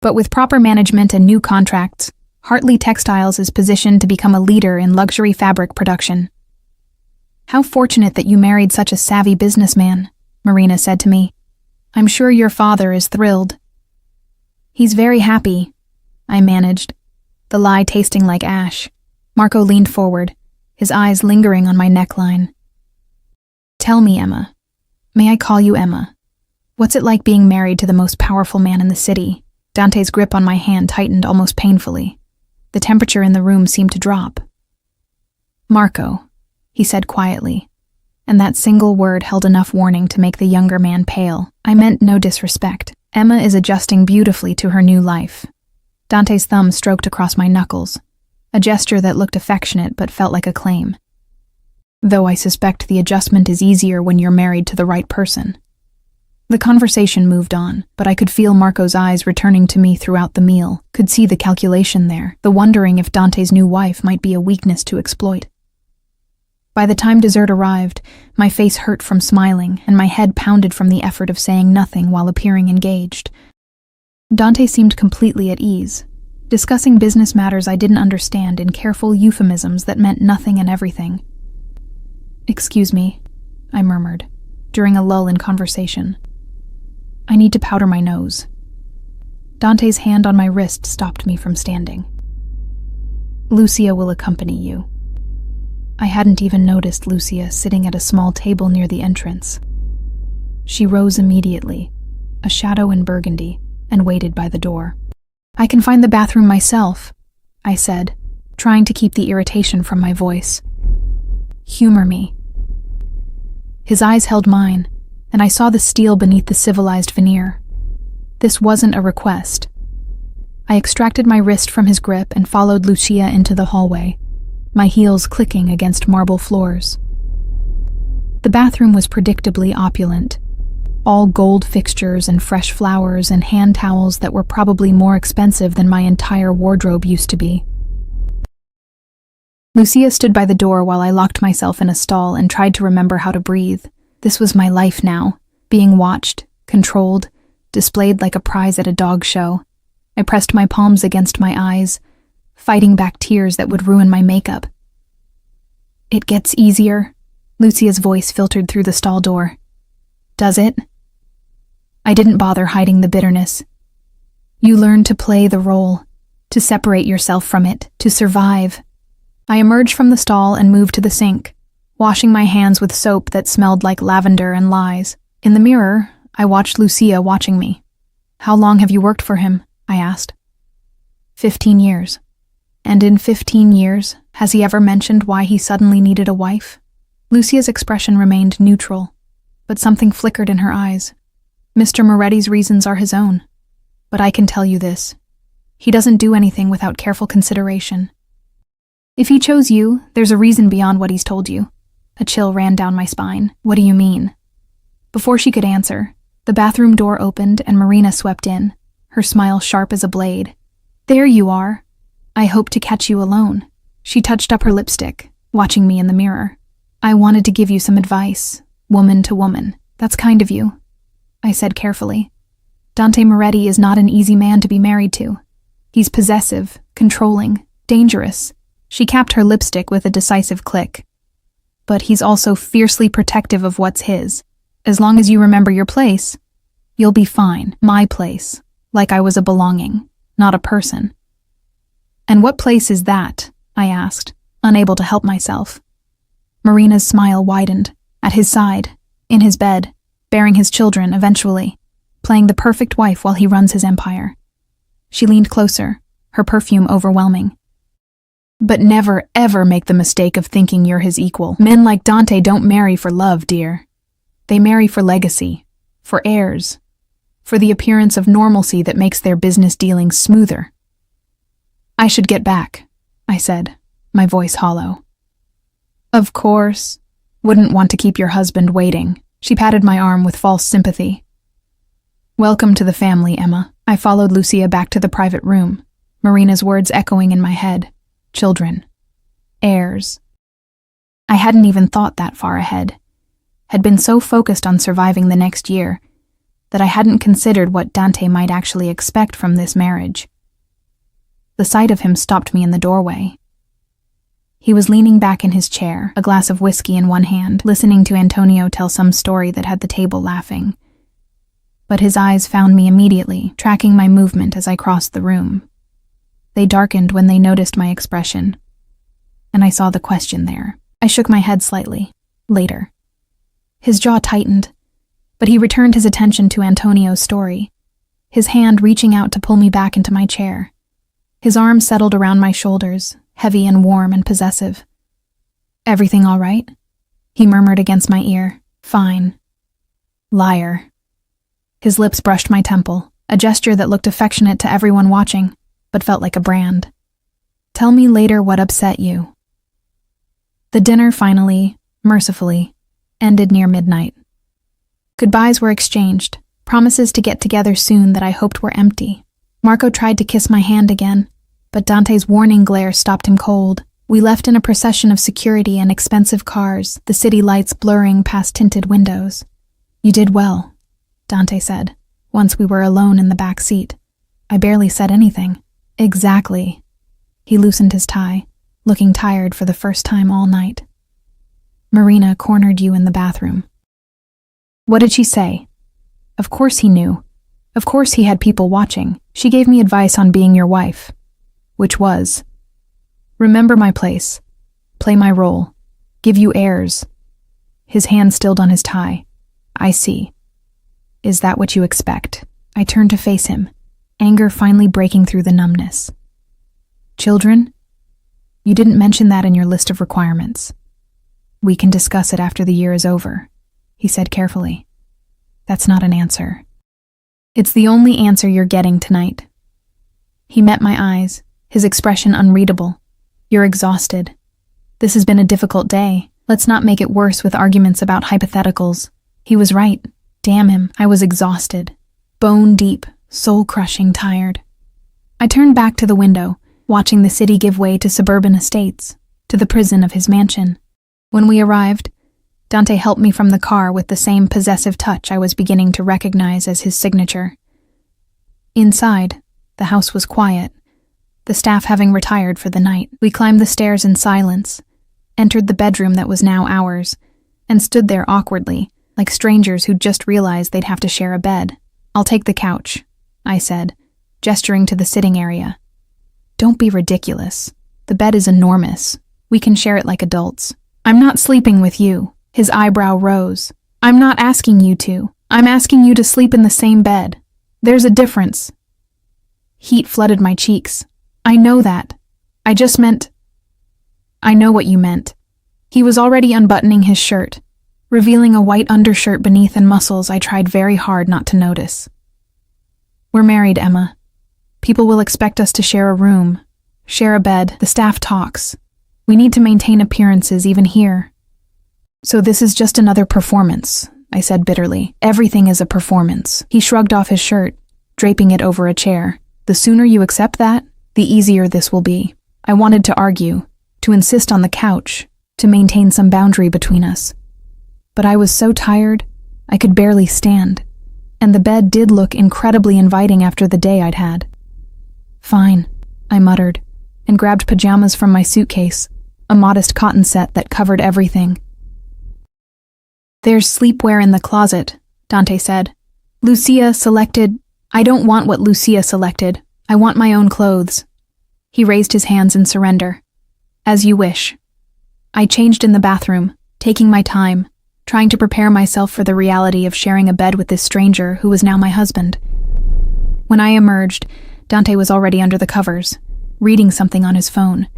"But with proper management and new contracts, Hartley Textiles is positioned to become a leader in luxury fabric production." "How fortunate that you married such a savvy businessman," Marina said to me. "I'm sure your father is thrilled." "He's very happy," I managed, the lie tasting like ash. Marco leaned forward, his eyes lingering on my neckline. "Tell me, Emma. May I call you Emma? What's it like being married to the most powerful man in the city?" Dante's grip on my hand tightened almost painfully. The temperature in the room seemed to drop. "Marco," he said quietly, and that single word held enough warning to make the younger man pale. I meant no disrespect. "Emma is adjusting beautifully to her new life." Dante's thumb stroked across my knuckles, a gesture that looked affectionate but felt like a claim. "Though I suspect the adjustment is easier when you're married to the right person." The conversation moved on, but I could feel Marco's eyes returning to me throughout the meal, could see the calculation there, the wondering if Dante's new wife might be a weakness to exploit. By the time dessert arrived, my face hurt from smiling, and my head pounded from the effort of saying nothing while appearing engaged. Dante seemed completely at ease, discussing business matters I didn't understand in careful euphemisms that meant nothing and everything. "Excuse me," I murmured, during a lull in conversation. "I need to powder my nose." Dante's hand on my wrist stopped me from standing. "Lucia will accompany you." I hadn't even noticed Lucia sitting at a small table near the entrance. She rose immediately, a shadow in burgundy, and waited by the door. "I can find the bathroom myself," I said, trying to keep the irritation from my voice. "Humor me." His eyes held mine, and I saw the steel beneath the civilized veneer. This wasn't a request. I extracted my wrist from his grip and followed Lucia into the hallway, my heels clicking against marble floors. The bathroom was predictably opulent, all gold fixtures and fresh flowers and hand towels that were probably more expensive than my entire wardrobe used to be. Lucia stood by the door while I locked myself in a stall and tried to remember how to breathe. This was my life now, being watched, controlled, displayed like a prize at a dog show. I pressed my palms against my eyes, fighting back tears that would ruin my makeup. "It gets easier," Lucia's voice filtered through the stall door. "Does it?" I didn't bother hiding the bitterness. "You learn to play the role, to separate yourself from it, to survive." I emerged from the stall and moved to the sink, washing my hands with soap that smelled like lavender and lies. In the mirror, I watched Lucia watching me. "How long have you worked for him?" I asked. 15 years. "And in 15 years, has he ever mentioned why he suddenly needed a wife?" Lucia's expression remained neutral, but something flickered in her eyes. "Mr. Moretti's reasons are his own. But I can tell you this. He doesn't do anything without careful consideration. If he chose you, there's a reason beyond what he's told you." A chill ran down my spine. "What do you mean?" Before she could answer, the bathroom door opened and Marina swept in, her smile sharp as a blade. "There you are. I hope to catch you alone." She touched up her lipstick, watching me in the mirror. "I wanted to give you some advice, woman to woman." "That's kind of you," I said carefully. "Dante Moretti is not an easy man to be married to. He's possessive, controlling, dangerous." She capped her lipstick with a decisive click. "But he's also fiercely protective of what's his. As long as you remember your place, you'll be fine. My place. Like I was a belonging, not a person." "And what place is that?" I asked, unable to help myself. Marina's smile widened, at his side, in his bed, bearing his children eventually, playing the perfect wife while he runs his empire. She leaned closer, her perfume overwhelming. But never, ever make the mistake of thinking you're his equal. Men like Dante don't marry for love, dear. They marry for legacy, for heirs, for the appearance of normalcy that makes their business dealings smoother. I should get back, I said, my voice hollow. Of course. Wouldn't want to keep your husband waiting. She patted my arm with false sympathy. Welcome to the family, Emma. I followed Lucia back to the private room, Marina's words echoing in my head. Children. Heirs. I hadn't even thought that far ahead. Had been so focused on surviving the next year that I hadn't considered what Dante might actually expect from this marriage. The sight of him stopped me in the doorway. He was leaning back in his chair, a glass of whiskey in one hand, listening to Antonio tell some story that had the table laughing. But his eyes found me immediately, tracking my movement as I crossed the room. They darkened when they noticed my expression, and I saw the question there. I shook my head slightly. Later. His jaw tightened, but he returned his attention to Antonio's story, his hand reaching out to pull me back into my chair. His arm settled around my shoulders, heavy and warm and possessive. Everything all right? He murmured against my ear. Fine. Liar. His lips brushed my temple, a gesture that looked affectionate to everyone watching, but felt like a brand. Tell me later what upset you. The dinner finally, mercifully, ended near midnight. Goodbyes were exchanged, promises to get together soon that I hoped were empty. Marco tried to kiss my hand again, but Dante's warning glare stopped him cold. We left in a procession of security and expensive cars, the city lights blurring past tinted windows. You did well, Dante said, once we were alone in the back seat. I barely said anything. Exactly. He loosened his tie, looking tired for the first time all night. Marina cornered you in the bathroom. What did she say? Of course he knew. Of course he had people watching. She gave me advice on being your wife. Which was, remember my place, play my role, give you heirs. His hand stilled on his tie. I see. Is that what you expect? I turned to face him, anger finally breaking through the numbness. Children? You didn't mention that in your list of requirements. We can discuss it after the year is over, he said carefully. That's not an answer. It's the only answer you're getting tonight. He met my eyes, his expression unreadable. You're exhausted. This has been a difficult day. Let's not make it worse with arguments about hypotheticals. He was right. Damn him, I was exhausted. Bone deep, soul-crushing tired. I turned back to the window, watching the city give way to suburban estates, to the prison of his mansion. When we arrived, Dante helped me from the car with the same possessive touch I was beginning to recognize as his signature. Inside, the house was quiet, the staff having retired for the night. We climbed the stairs in silence, entered the bedroom that was now ours, and stood there awkwardly, like strangers who'd just realized they'd have to share a bed. I'll take the couch, I said, gesturing to the sitting area. Don't be ridiculous. The bed is enormous. We can share it like adults. I'm not sleeping with you. His eyebrow rose. I'm not asking you to. I'm asking you to sleep in the same bed. There's a difference. Heat flooded my cheeks. I know that. I just meant... I know what you meant. He was already unbuttoning his shirt, revealing a white undershirt beneath and muscles I tried very hard not to notice. We're married, Emma. People will expect us to share a room, share a bed. The staff talks. We need to maintain appearances even here. So this is just another performance, I said bitterly. Everything is a performance. He shrugged off his shirt, draping it over a chair. The sooner you accept that, the easier this will be. I wanted to argue, to insist on the couch, to maintain some boundary between us. But I was so tired, I could barely stand, and the bed did look incredibly inviting after the day I'd had. Fine, I muttered, and grabbed pajamas from my suitcase, a modest cotton set that covered everything. There's sleepwear in the closet, Dante said. Lucia selected... I don't want what Lucia selected. I want my own clothes. He raised his hands in surrender. As you wish. I changed in the bathroom, taking my time, trying to prepare myself for the reality of sharing a bed with this stranger who was now my husband. When I emerged, Dante was already under the covers, reading something on his phone.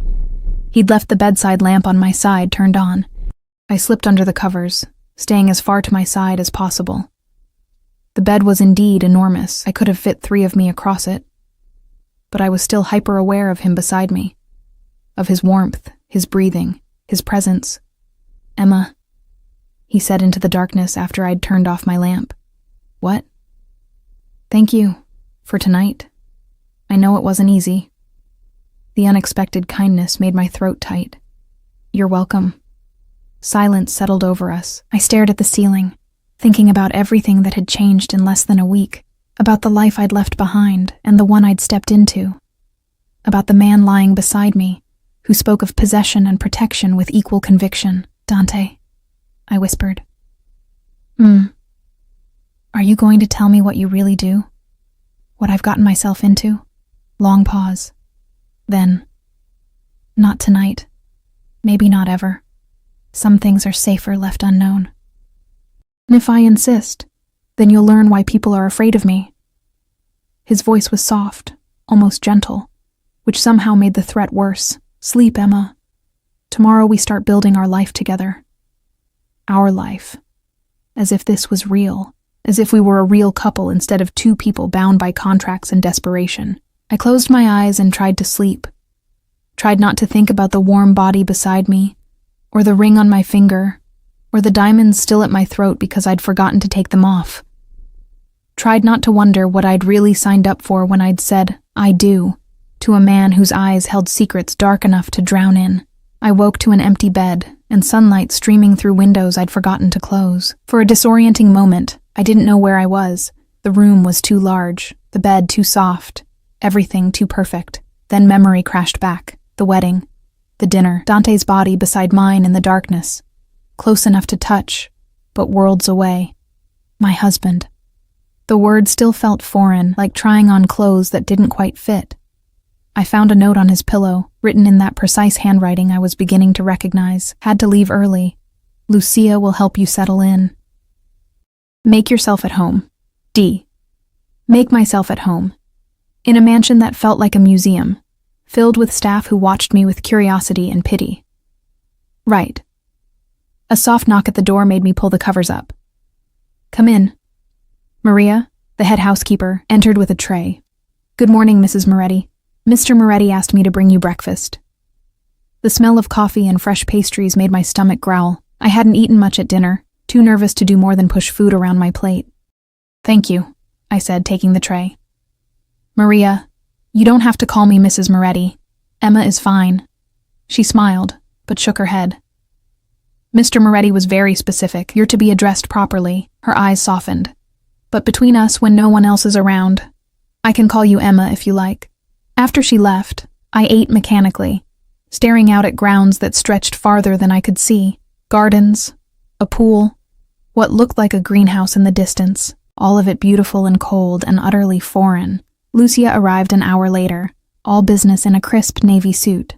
He'd left the bedside lamp on my side turned on. I slipped under the covers, staying as far to my side as possible. The bed was indeed enormous. I could have fit 3 of me across it. But I was still hyper-aware of him beside me, of his warmth, his breathing, his presence. "Emma," he said into the darkness after I'd turned off my lamp. "What?" "Thank you. For tonight. I know it wasn't easy." The unexpected kindness made my throat tight. "You're welcome." Silence settled over us. I stared at the ceiling, thinking about everything that had changed in less than a week, about the life I'd left behind and the one I'd stepped into, about the man lying beside me, who spoke of possession and protection with equal conviction. "Dante," I whispered. Are you going to tell me what you really do? What I've gotten myself into?" Long pause. Then, "Not tonight. Maybe not ever. Some things are safer left unknown." "And if I insist, then you'll learn why people are afraid of me." His voice was soft, almost gentle, which somehow made the threat worse. "Sleep, Emma. Tomorrow we start building our life together. Our life. As if this was real. As if we were a real couple instead of 2 people bound by contracts and desperation." I closed my eyes and tried to sleep. Tried not to think about the warm body beside me, or the ring on my finger, or the diamonds still at my throat because I'd forgotten to take them off. Tried not to wonder what I'd really signed up for when I'd said, "I do," to a man whose eyes held secrets dark enough to drown in. I woke to an empty bed and sunlight streaming through windows I'd forgotten to close. For a disorienting moment, I didn't know where I was. The room was too large, the bed too soft, everything too perfect. Then memory crashed back. The wedding, the dinner, Dante's body beside mine in the darkness, close enough to touch, but worlds away. My husband. The word still felt foreign, like trying on clothes that didn't quite fit. I found a note on his pillow, written in that precise handwriting I was beginning to recognize. "Had to leave early. Lucia will help you settle in. Make yourself at home. D. Make myself at home. In a mansion that felt like a museum, filled with staff who watched me with curiosity and pity. Right." A soft knock at the door made me pull the covers up. "Come in." Maria, the head housekeeper, entered with a tray. "Good morning, Mrs. Moretti. Mr. Moretti asked me to bring you breakfast." The smell of coffee and fresh pastries made my stomach growl. I hadn't eaten much at dinner, too nervous to do more than push food around my plate. "Thank you," I said, taking the tray. "Maria, you don't have to call me Mrs. Moretti. Emma is fine." She smiled, but shook her head. "Mr. Moretti was very specific. You're to be addressed properly." Her eyes softened. "But between us, when no one else is around, I can call you Emma if you like." After she left, I ate mechanically, staring out at grounds that stretched farther than I could see. Gardens, a pool, what looked like a greenhouse in the distance, all of it beautiful and cold and utterly foreign. Lucia arrived an hour later, all business in a crisp navy suit.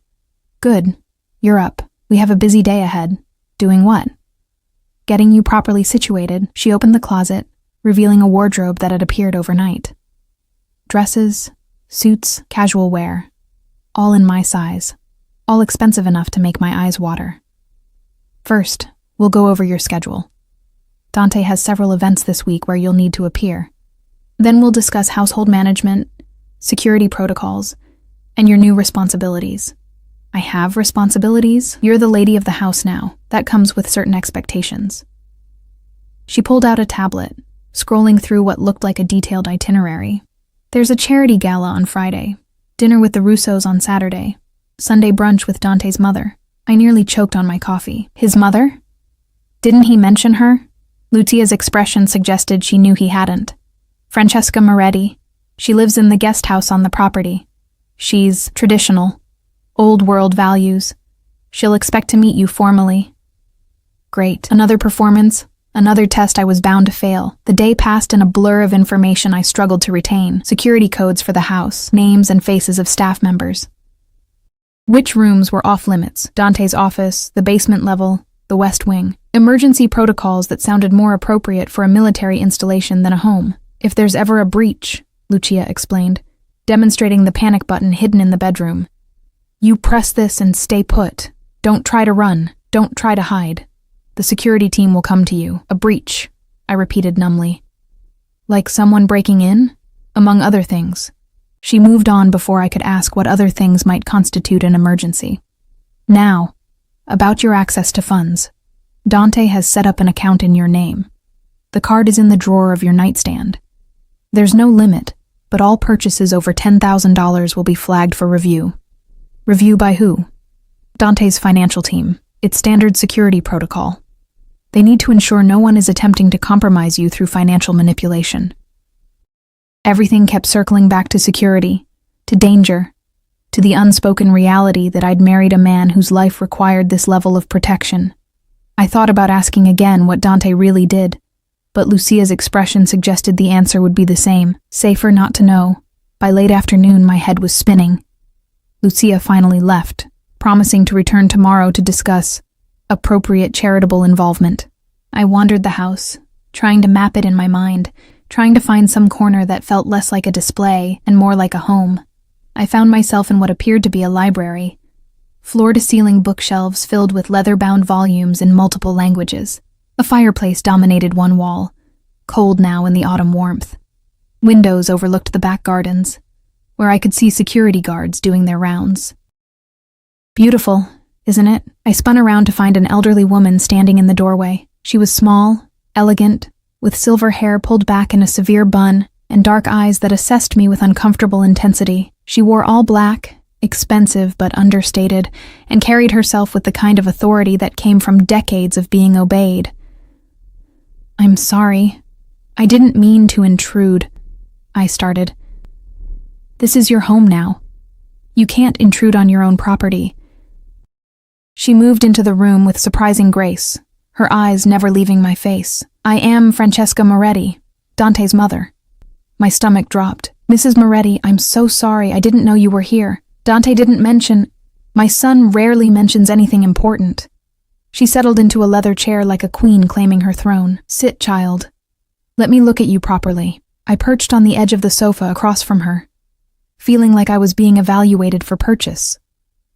"Good. You're up. We have a busy day ahead." "Doing what?" "Getting you properly situated." She opened the closet, revealing a wardrobe that had appeared overnight. Dresses, suits, casual wear, all in my size, all expensive enough to make my eyes water. "First, we'll go over your schedule. Dante has several events this week where you'll need to appear. Then we'll discuss household management, security protocols, and your new responsibilities." "I have responsibilities? You're the lady of the house now. That comes with certain expectations." She pulled out a tablet, scrolling through what looked like a detailed itinerary. "There's a charity gala on Friday, dinner with the Russos on Saturday, Sunday brunch with Dante's mother." I nearly choked on my coffee. "His mother? Didn't he mention her?" Lucia's expression suggested she knew he hadn't. "Francesca Moretti. She lives in the guest house on the property. She's traditional, old world values. She'll expect to meet you formally." Great. Another performance, another test I was bound to fail. The day passed in a blur of information I struggled to retain. Security codes for the house, names and faces of staff members. Which rooms were off limits? Dante's office, the basement level, the west wing. Emergency protocols that sounded more appropriate for a military installation than a home. "If there's ever a breach," Lucia explained, demonstrating the panic button hidden in the bedroom, You press this and stay put. Don't try to run. Don't try to hide. The security team will come to you. A breach, I repeated numbly. Like someone breaking in? Among other things. She moved on before I could ask what other things might constitute an emergency. Now, about your access to funds. Dante has set up an account in your name. The card is in the drawer of your nightstand. There's no limit, but all purchases over $10,000 will be flagged for review. Review by who? Dante's financial team. It's standard security protocol. They need to ensure no one is attempting to compromise you through financial manipulation. Everything kept circling back to security, to danger, to the unspoken reality that I'd married a man whose life required this level of protection. I thought about asking again what Dante really did, but Lucia's expression suggested the answer would be the same. Safer not to know. By late afternoon, my head was spinning. Lucia finally left, promising to return tomorrow to discuss appropriate charitable involvement. I wandered the house, trying to map it in my mind, trying to find some corner that felt less like a display and more like a home. I found myself in what appeared to be a library, floor-to-ceiling bookshelves filled with leather-bound volumes in multiple languages. A fireplace dominated one wall, cold now in the autumn warmth. Windows overlooked the back gardens, where I could see security guards doing their rounds. Beautiful, isn't it? I spun around to find an elderly woman standing in the doorway. She was small, elegant, with silver hair pulled back in a severe bun and dark eyes that assessed me with uncomfortable intensity. She wore all black, expensive but understated, and carried herself with the kind of authority that came from decades of being obeyed. I'm sorry. I didn't mean to intrude, I started. This is your home now. You can't intrude on your own property. She moved into the room with surprising grace, her eyes never leaving my face. I am Francesca Moretti, Dante's mother. My stomach dropped. Mrs. Moretti, I'm so sorry. I didn't know you were here. Dante didn't mention. My son rarely mentions anything important. She settled into a leather chair like a queen claiming her throne. Sit, child. Let me look at you properly. I perched on the edge of the sofa across from her, feeling like I was being evaluated for purchase.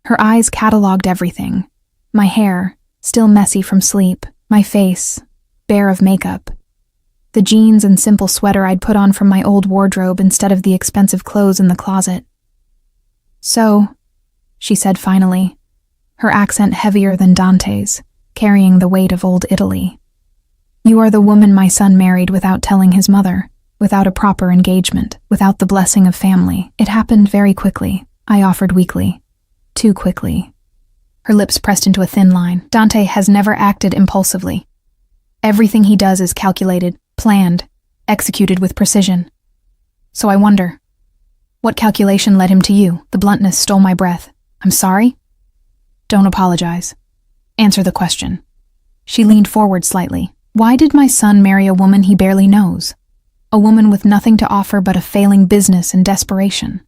Her eyes catalogued everything. My hair, still messy from sleep, my face, bare of makeup, the jeans and simple sweater I'd put on from my old wardrobe instead of the expensive clothes in the closet. So, she said finally, her accent heavier than Dante's, carrying the weight of old Italy. You are the woman my son married without telling his mother, without a proper engagement, without the blessing of family. It happened very quickly, I offered weakly. Too quickly. Her lips pressed into a thin line. Dante has never acted impulsively. Everything he does is calculated, planned, executed with precision. So I wonder, what calculation led him to you? The bluntness stole my breath. I'm sorry? Don't apologize. Answer the question. She leaned forward slightly. Why did my son marry a woman he barely knows? A woman with nothing to offer but a failing business and desperation.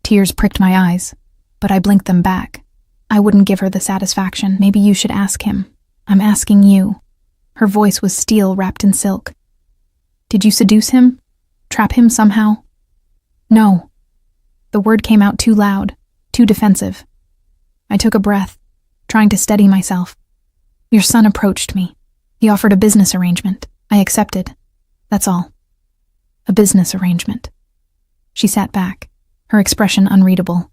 Tears pricked my eyes, but I blinked them back. I wouldn't give her the satisfaction. Maybe you should ask him. I'm asking you. Her voice was steel wrapped in silk. Did you seduce him? Trap him somehow? No. The word came out too loud, too defensive. I took a breath, trying to steady myself. Your son approached me. He offered a business arrangement. I accepted. That's all. A business arrangement. She sat back, her expression unreadable.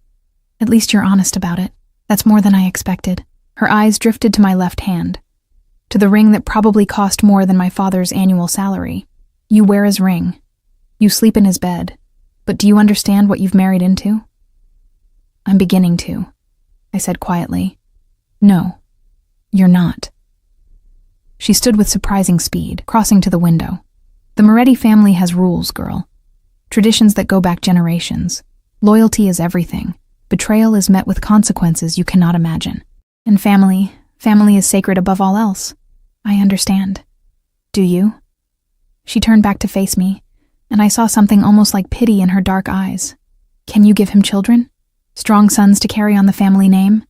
At least you're honest about it. That's more than I expected. Her eyes drifted to my left hand, to the ring that probably cost more than my father's annual salary. You wear his ring. You sleep in his bed. But do you understand what you've married into? I'm beginning to, I said quietly. No, you're not. She stood with surprising speed, crossing to the window. The Moretti family has rules, girl. Traditions that go back generations. Loyalty is everything. Betrayal is met with consequences you cannot imagine. And family is sacred above all else. I understand. Do you? She turned back to face me, and I saw something almost like pity in her dark eyes. Can you give him children? Strong sons to carry on the family name?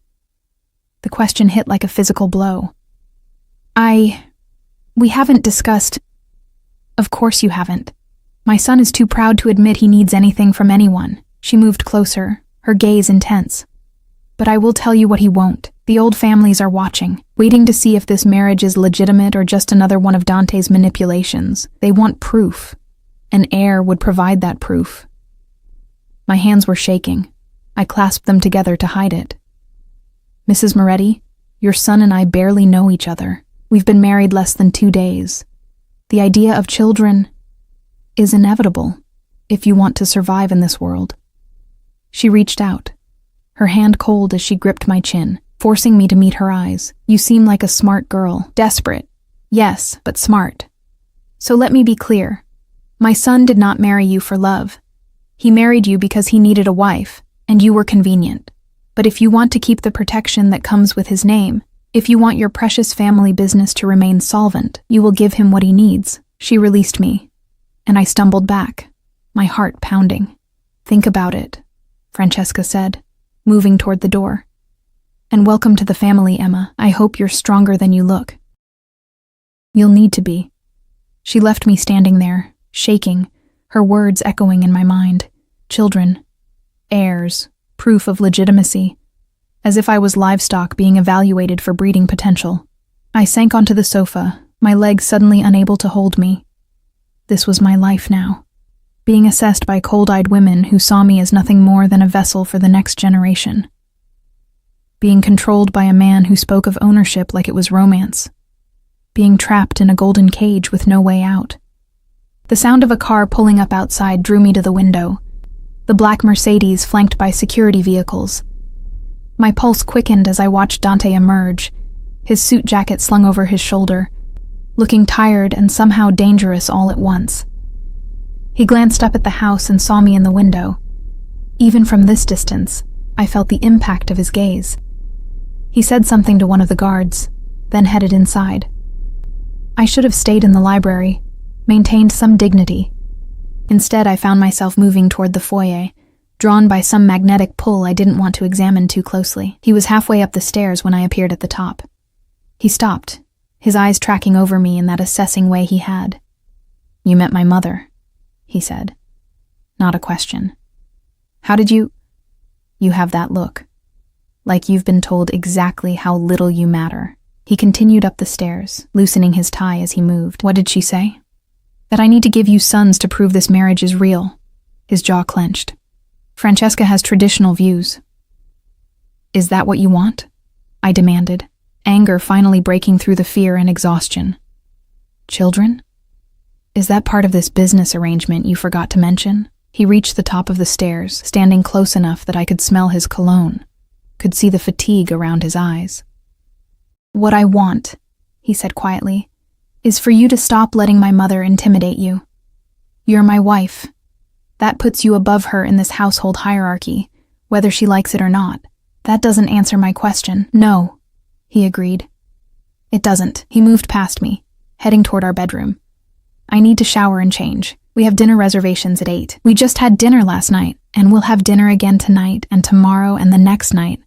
The question hit like a physical blow. We haven't discussed. Of course you haven't. My son is too proud to admit he needs anything from anyone. She moved closer, her gaze intense. But I will tell you what he won't. The old families are watching, waiting to see if this marriage is legitimate or just another one of Dante's manipulations. They want proof. An heir would provide that proof. My hands were shaking. I clasped them together to hide it. Mrs. Moretti, your son and I barely know each other. We've been married less than 2 days. The idea of children is inevitable if you want to survive in this world. She reached out, her hand cold as she gripped my chin, forcing me to meet her eyes. You seem like a smart girl. Desperate. Yes, but smart. So let me be clear. My son did not marry you for love. He married you because he needed a wife, and you were convenient. But if you want to keep the protection that comes with his name, if you want your precious family business to remain solvent, you will give him what he needs. She released me, and I stumbled back, my heart pounding. Think about it, Francesca said, moving toward the door. And welcome to the family, Emma. I hope you're stronger than you look. You'll need to be. She left me standing there, shaking, her words echoing in my mind. Children, heirs, proof of legitimacy, as if I was livestock being evaluated for breeding potential. I sank onto the sofa, my legs suddenly unable to hold me. This was my life now, being assessed by cold-eyed women who saw me as nothing more than a vessel for the next generation. Being controlled by a man who spoke of ownership like it was romance. Being trapped in a golden cage with no way out. The sound of a car pulling up outside drew me to the window, the black Mercedes flanked by security vehicles. My pulse quickened as I watched Dante emerge, his suit jacket slung over his shoulder, looking tired and somehow dangerous all at once. He glanced up at the house and saw me in the window. Even from this distance, I felt the impact of his gaze. He said something to one of the guards, then headed inside. I should have stayed in the library, maintained some dignity. Instead, I found myself moving toward the foyer, drawn by some magnetic pull I didn't want to examine too closely. He was halfway up the stairs when I appeared at the top. He stopped, his eyes tracking over me in that assessing way he had. You met my mother, he said. Not a question. How did you... You have that look. Like you've been told exactly how little you matter. He continued up the stairs, loosening his tie as he moved. What did she say? That I need to give you sons to prove this marriage is real. His jaw clenched. Francesca has traditional views. Is that what you want? I demanded, anger finally breaking through the fear and exhaustion. Children? Is that part of this business arrangement you forgot to mention? He reached the top of the stairs, standing close enough that I could smell his cologne, could see the fatigue around his eyes. What I want, he said quietly, is for you to stop letting my mother intimidate you. You're my wife. That puts you above her in this household hierarchy, whether she likes it or not. That doesn't answer my question. No, he agreed. It doesn't. He moved past me, heading toward our bedroom. I need to shower and change. We have dinner reservations at 8. We just had dinner last night, and we'll have dinner again tonight and tomorrow and the next night,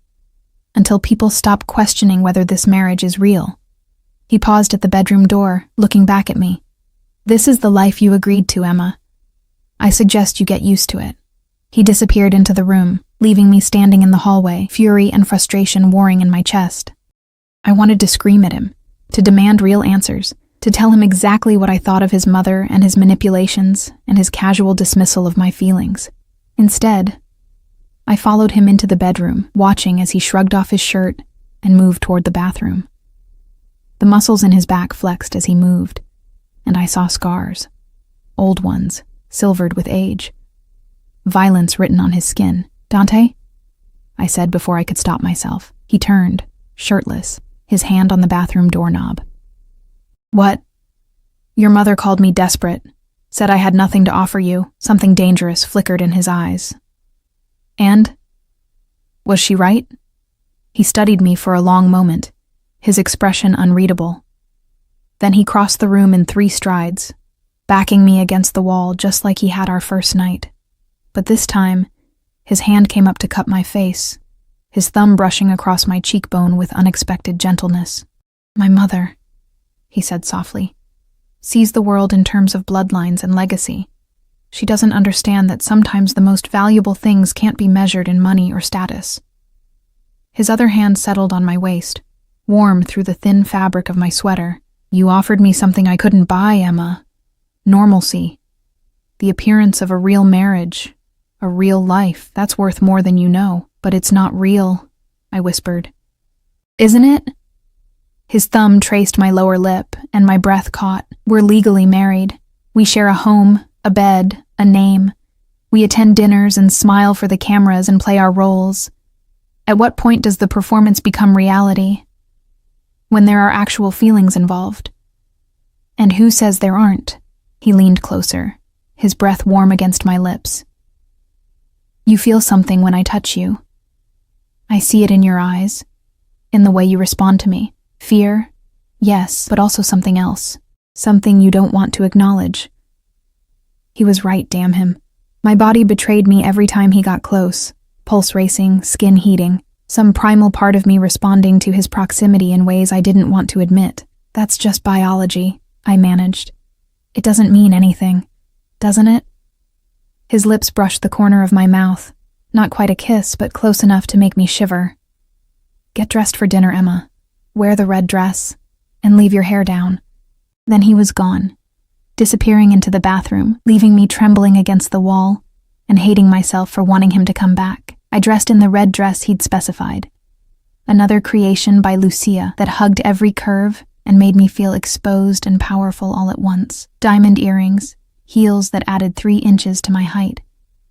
until people stop questioning whether this marriage is real. He paused at the bedroom door, looking back at me. This is the life you agreed to, Emma. I suggest you get used to it. He disappeared into the room, leaving me standing in the hallway, fury and frustration warring in my chest. I wanted to scream at him, to demand real answers, to tell him exactly what I thought of his mother and his manipulations and his casual dismissal of my feelings. Instead, I followed him into the bedroom, watching as he shrugged off his shirt and moved toward the bathroom. The muscles in his back flexed as he moved, and I saw scars, old ones, silvered with age. Violence written on his skin. Dante? I said before I could stop myself. He turned, shirtless, his hand on the bathroom doorknob. What? Your mother called me desperate, said I had nothing to offer you. Something dangerous flickered in his eyes. And? Was she right? He studied me for a long moment, his expression unreadable. Then he crossed the room in 3 strides, backing me against the wall just like he had our first night. But this time, his hand came up to cup my face, his thumb brushing across my cheekbone with unexpected gentleness. My mother, he said softly, sees the world in terms of bloodlines and legacy. She doesn't understand that sometimes the most valuable things can't be measured in money or status. His other hand settled on my waist, warm through the thin fabric of my sweater. You offered me something I couldn't buy, Emma. Normalcy. The appearance of a real marriage. A real life. That's worth more than you know. But it's not real, I whispered. Isn't it? His thumb traced my lower lip, and my breath caught. We're legally married. We share a home, a bed, a name. We attend dinners and smile for the cameras and play our roles. At what point does the performance become reality? When there are actual feelings involved. And who says there aren't? He leaned closer, his breath warm against my lips. You feel something when I touch you. I see it in your eyes, in the way you respond to me. Fear, yes, but also something else. Something you don't want to acknowledge. He was right, damn him. My body betrayed me every time he got close, pulse racing, skin heating, some primal part of me responding to his proximity in ways I didn't want to admit. That's just biology, I managed. It doesn't mean anything, doesn't it? His lips brushed the corner of my mouth, not quite a kiss, but close enough to make me shiver. Get dressed for dinner, Emma. Wear the red dress, and leave your hair down. Then he was gone, disappearing into the bathroom, leaving me trembling against the wall and hating myself for wanting him to come back. I dressed in the red dress he'd specified. Another creation by Lucia that hugged every curve and made me feel exposed and powerful all at once. Diamond earrings, heels that added 3 inches to my height,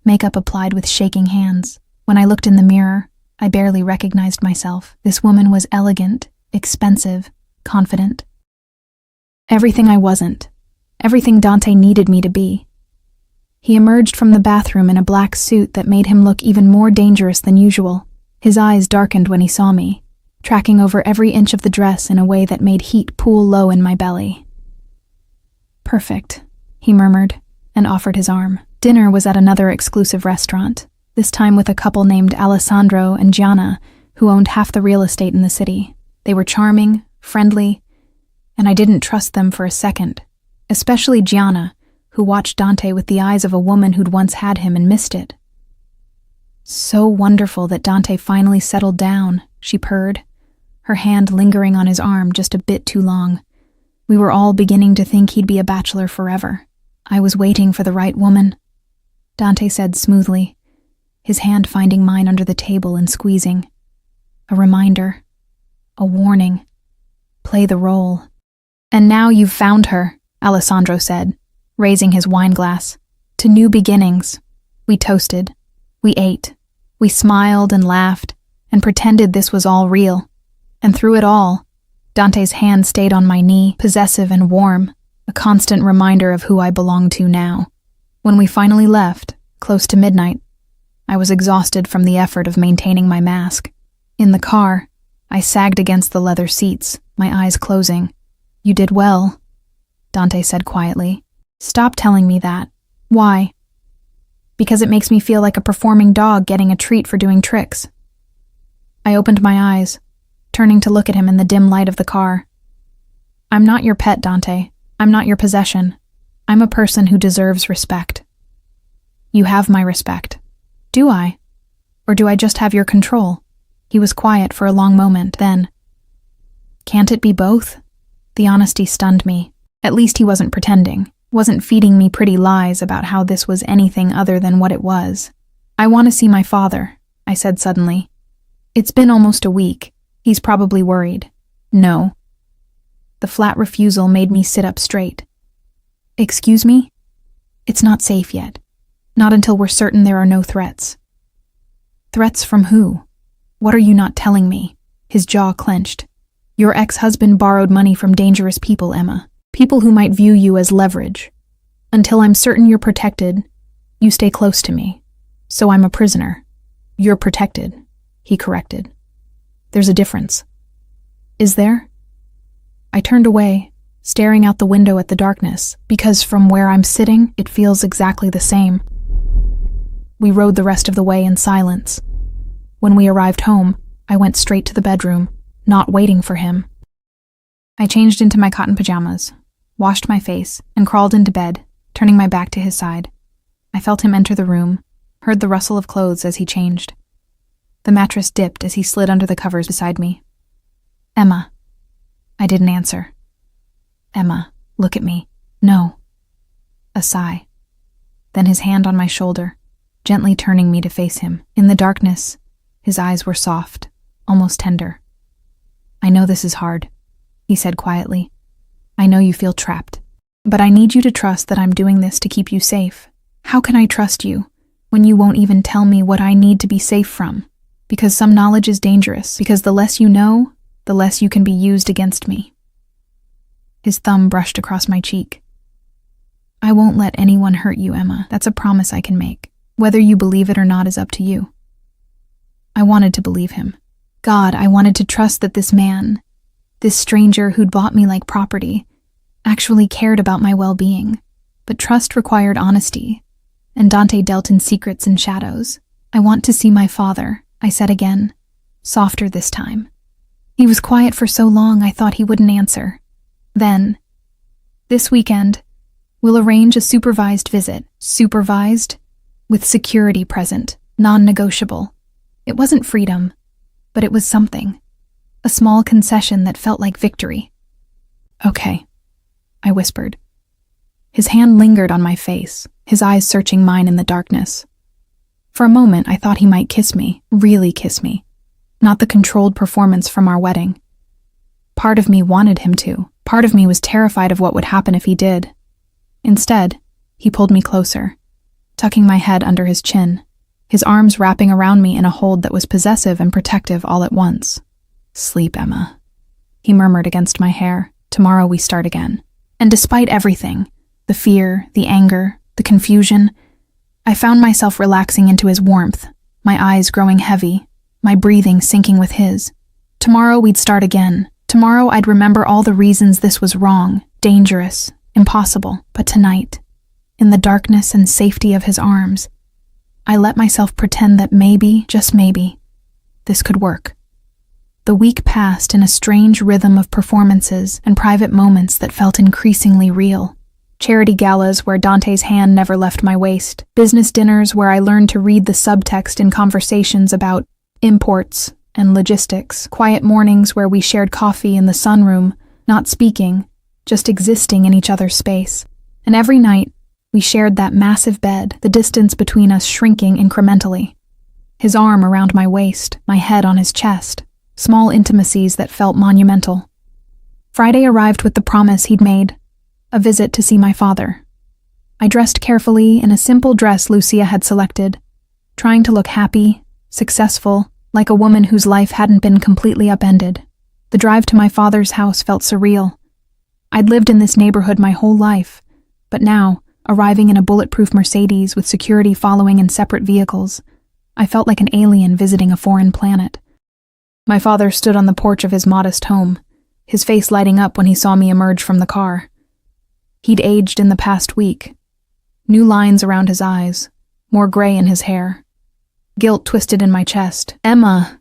makeup applied with shaking hands. When I looked in the mirror, I barely recognized myself. This woman was elegant, expensive, confident. Everything I wasn't. Everything Dante needed me to be. He emerged from the bathroom in a black suit that made him look even more dangerous than usual. His eyes darkened when he saw me, tracking over every inch of the dress in a way that made heat pool low in my belly. Perfect, he murmured, and offered his arm. Dinner was at another exclusive restaurant, this time with a couple named Alessandro and Gianna, who owned half the real estate in the city. They were charming, friendly, and I didn't trust them for a second, especially Gianna, who watched Dante with the eyes of a woman who'd once had him and missed it. So wonderful that Dante finally settled down, she purred, her hand lingering on his arm just a bit too long. We were all beginning to think he'd be a bachelor forever. I was waiting for the right woman, Dante said smoothly, his hand finding mine under the table and squeezing. A reminder, a warning. Play the role. And now you've found her, Alessandro said, raising his wine glass. To new beginnings. We toasted. We ate. We smiled and laughed and pretended this was all real. And through it all, Dante's hand stayed on my knee, possessive and warm, a constant reminder of who I belonged to now. When we finally left, close to midnight, I was exhausted from the effort of maintaining my mask. In the car, I sagged against the leather seats, my eyes closing. You did well, Dante said quietly. Stop telling me that. Why? Because it makes me feel like a performing dog getting a treat for doing tricks. I opened my eyes, turning to look at him in the dim light of the car. I'm not your pet, Dante. I'm not your possession. I'm a person who deserves respect. You have my respect. Do I? Or do I just have your control? He was quiet for a long moment, then. Can't it be both? The honesty stunned me. At least he wasn't pretending, wasn't feeding me pretty lies about how this was anything other than what it was. I want to see my father, I said suddenly. It's been almost a week. He's probably worried. No. The flat refusal made me sit up straight. Excuse me? It's not safe yet. Not until we're certain there are no threats. Threats from who? What are you not telling me? His jaw clenched. Your ex-husband borrowed money from dangerous people, Emma. People who might view you as leverage. Until I'm certain you're protected, you stay close to me. So I'm a prisoner. You're protected, he corrected. There's a difference. Is there? I turned away, staring out the window at the darkness, because from where I'm sitting, it feels exactly the same. We rode the rest of the way in silence. When we arrived home, I went straight to the bedroom, not waiting for him. I changed into my cotton pajamas, washed my face, and crawled into bed, turning my back to his side. I felt him enter the room, heard the rustle of clothes as he changed. The mattress dipped as he slid under the covers beside me. "Emma." I didn't answer. "Emma, look at me." "No." A sigh. Then his hand on my shoulder, gently turning me to face him. In the darkness, his eyes were soft, almost tender. "I know this is hard," he said quietly. "I know you feel trapped. But I need you to trust that I'm doing this to keep you safe. How can I trust you when you won't even tell me what I need to be safe from? Because some knowledge is dangerous, because the less you know, the less you can be used against me." His thumb brushed across my cheek. "I won't let anyone hurt you, Emma. That's a promise I can make. Whether you believe it or not is up to you." I wanted to believe him. God, I wanted to trust that this man, this stranger who'd bought me like property, actually cared about my well-being. But trust required honesty, and Dante dealt in secrets and shadows. "I want to see my father," I said again, softer this time. He was quiet for so long I thought he wouldn't answer. Then, "This weekend, we'll arrange a supervised visit." Supervised? With security present, non-negotiable. It wasn't freedom, but it was something. A small concession that felt like victory. "Okay," I whispered. His hand lingered on my face, his eyes searching mine in the darkness. For a moment, I thought he might kiss me, really kiss me, not the controlled performance from our wedding. Part of me wanted him to. Part of me was terrified of what would happen if he did. Instead, he pulled me closer, tucking my head under his chin, his arms wrapping around me in a hold that was possessive and protective all at once. "Sleep, Emma," he murmured against my hair. "Tomorrow we start again." And despite everything, the fear, the anger, the confusion, I found myself relaxing into his warmth, my eyes growing heavy, my breathing syncing with his. Tomorrow we'd start again. Tomorrow I'd remember all the reasons this was wrong, dangerous, impossible. But tonight, in the darkness and safety of his arms, I let myself pretend that maybe, just maybe, this could work. The week passed in a strange rhythm of performances and private moments that felt increasingly real. Charity galas where Dante's hand never left my waist. Business dinners where I learned to read the subtext in conversations about imports and logistics. Quiet mornings where we shared coffee in the sunroom, not speaking, just existing in each other's space. And every night, we shared that massive bed, the distance between us shrinking incrementally. His arm around my waist, my head on his chest. Small intimacies that felt monumental. Friday arrived with the promise he'd made, a visit to see my father. I dressed carefully in a simple dress Lucia had selected, trying to look happy, successful, like a woman whose life hadn't been completely upended. The drive to my father's house felt surreal. I'd lived in this neighborhood my whole life, but now, arriving in a bulletproof Mercedes with security following in separate vehicles, I felt like an alien visiting a foreign planet. My father stood on the porch of his modest home, his face lighting up when he saw me emerge from the car. He'd aged in the past week. New lines around his eyes, more gray in his hair. Guilt twisted in my chest. "Emma!"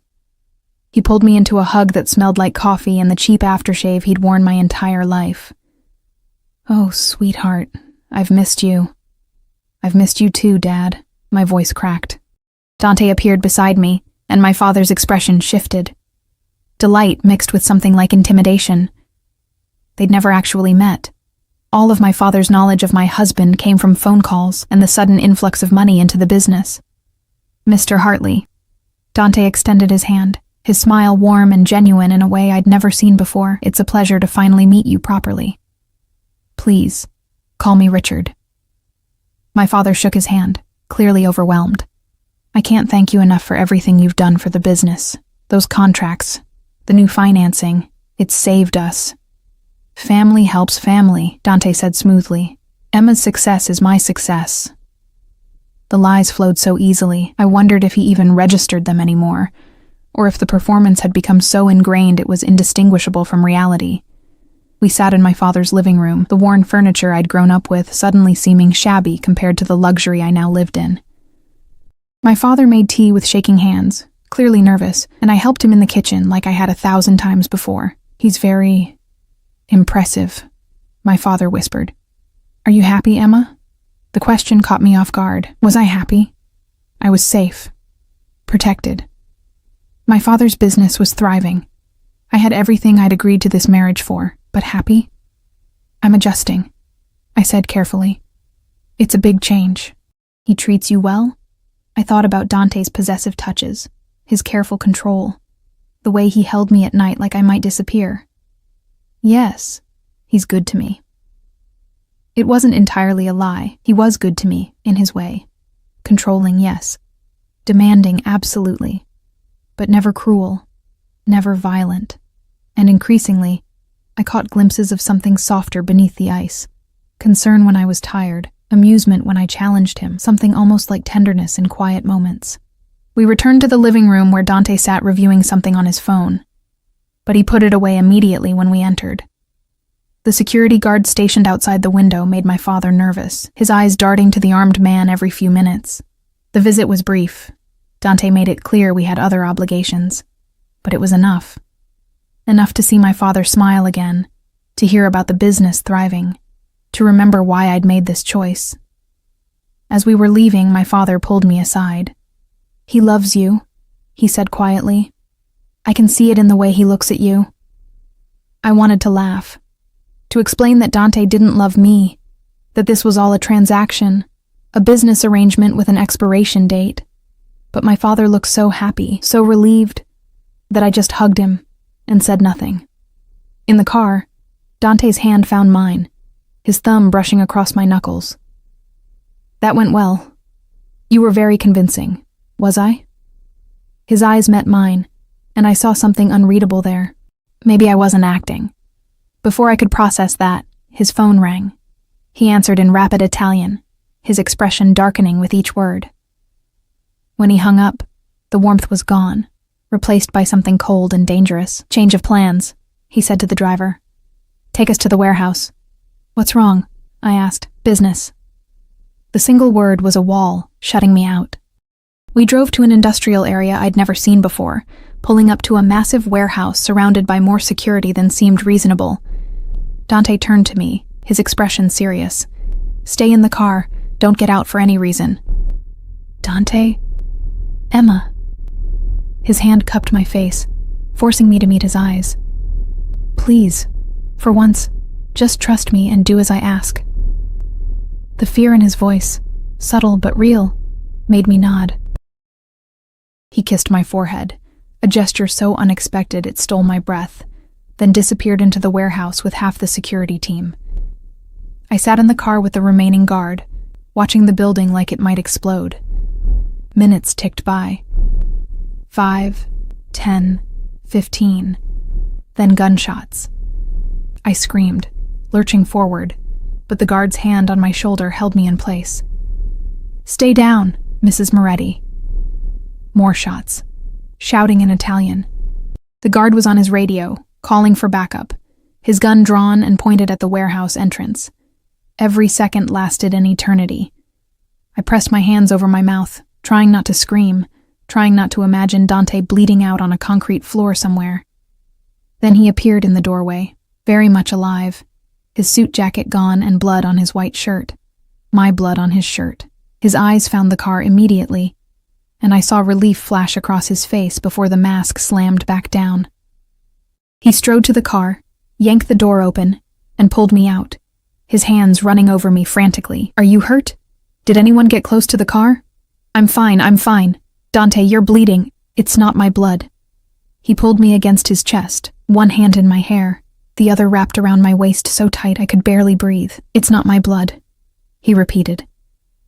He pulled me into a hug that smelled like coffee and the cheap aftershave he'd worn my entire life. "Oh, sweetheart, I've missed you." "I've missed you too, Dad," my voice cracked. Dante appeared beside me, and my father's expression shifted. Delight mixed with something like intimidation. They'd never actually met. All of my father's knowledge of my husband came from phone calls and the sudden influx of money into the business. "Mr. Hartley." Dante extended his hand, his smile warm and genuine in a way I'd never seen before. "It's a pleasure to finally meet you properly. Please, call me Richard." My father shook his hand, clearly overwhelmed. "I can't thank you enough for everything you've done for the business. Those contracts, the new financing, it's saved us." "Family helps family," Dante said smoothly. "Emma's success is my success." The lies flowed so easily, I wondered if he even registered them anymore, or if the performance had become so ingrained it was indistinguishable from reality. We sat in my father's living room, the worn furniture I'd grown up with suddenly seeming shabby compared to the luxury I now lived in. My father made tea with shaking hands, clearly nervous, and I helped him in the kitchen like I had 1,000 times before. "He's very impressive," my father whispered. "Are you happy, Emma?" The question caught me off guard. Was I happy? I was safe. Protected. My father's business was thriving. I had everything I'd agreed to this marriage for, but happy? I'm adjusting, I said carefully. It's a big change. He treats you well? I thought about Dante's possessive touches, his careful control, the way he held me at night like I might disappear. Yes, he's good to me. It wasn't entirely a lie. He was good to me, in his way. Controlling, yes. Demanding, absolutely. But never cruel, never violent. And increasingly, I caught glimpses of something softer beneath the ice. Concern when I was tired, amusement when I challenged him, something almost like tenderness in quiet moments. We returned to the living room where Dante sat reviewing something on his phone. But he put it away immediately when we entered. The security guard stationed outside the window made my father nervous, his eyes darting to the armed man every few minutes. The visit was brief. Dante made it clear we had other obligations. But it was enough. Enough to see my father smile again, to hear about the business thriving, to remember why I'd made this choice. As we were leaving, my father pulled me aside. "He loves you," he said quietly. "I can see it in the way he looks at you." I wanted to laugh, to explain that Dante didn't love me, that this was all a transaction, a business arrangement with an expiration date. But my father looked so happy, so relieved, that I just hugged him and said nothing. In the car, Dante's hand found mine, his thumb brushing across my knuckles. "That went well. You were very convincing, was I?" His eyes met mine, and I saw something unreadable there. Maybe I wasn't acting. Before I could process that, his phone rang. He answered in rapid Italian, his expression darkening with each word. When he hung up, the warmth was gone, replaced by something cold and dangerous. "Change of plans," he said to the driver. "Take us to the warehouse." "What's wrong?" I asked. "Business." The single word was a wall, shutting me out. We drove to an industrial area I'd never seen before, pulling up to a massive warehouse surrounded by more security than seemed reasonable. Dante turned to me, his expression serious. "Stay in the car. Don't get out for any reason." "Dante? Emma." His hand cupped my face, forcing me to meet his eyes. "Please, for once, just trust me and do as I ask." The fear in his voice, subtle but real, made me nod. He kissed my forehead, a gesture so unexpected it stole my breath, then disappeared into the warehouse with half the security team. I sat in the car with the remaining guard, watching the building like it might explode. Minutes ticked by. 5, 10, 15, then gunshots. I screamed, lurching forward, but the guard's hand on my shoulder held me in place. "Stay down, Mrs. Moretti." More shots, shouting in Italian. The guard was on his radio, calling for backup, his gun drawn and pointed at the warehouse entrance. Every second lasted an eternity. I pressed my hands over my mouth, trying not to scream, trying not to imagine Dante bleeding out on a concrete floor somewhere. Then he appeared in the doorway, very much alive, his suit jacket gone and blood on his white shirt, my blood on his shirt. His eyes found the car immediately, and I saw relief flash across his face before the mask slammed back down. He strode to the car, yanked the door open, and pulled me out, his hands running over me frantically. "Are you hurt? Did anyone get close to the car?" I'm fine. "Dante, you're bleeding. It's not my blood." He pulled me against his chest, one hand in my hair, the other wrapped around my waist so tight I could barely breathe. "It's not my blood," he repeated,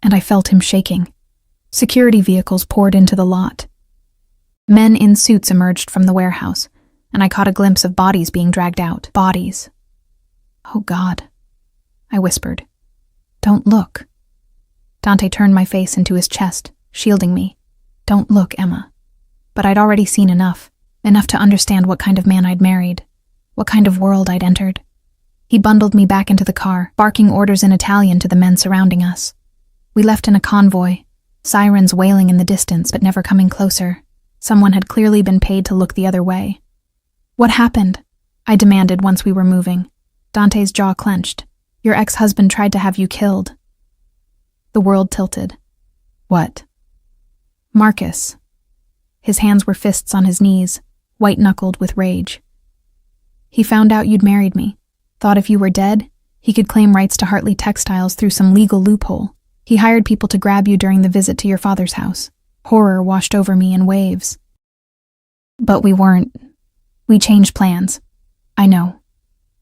and I felt him shaking. Security vehicles poured into the lot. Men in suits emerged from the warehouse, and I caught a glimpse of bodies being dragged out. Bodies. "Oh God," I whispered. "Don't look." Dante turned my face into his chest, shielding me. "Don't look, Emma." But I'd already seen enough to understand what kind of man I'd married, what kind of world I'd entered. He bundled me back into the car, barking orders in Italian to the men surrounding us. We left in a convoy, sirens wailing in the distance but never coming closer. Someone had clearly been paid to look the other way. "What happened?" I demanded once we were moving. Dante's jaw clenched. "Your ex-husband tried to have you killed." The world tilted. "What?" "Marcus. His hands were fists on his knees, white-knuckled with rage. He found out you'd married me. Thought if you were dead, he could claim rights to Hartley Textiles through some legal loophole. He hired people to grab you during the visit to your father's house. Horror washed over me in waves. But we weren't. We changed plans. I know.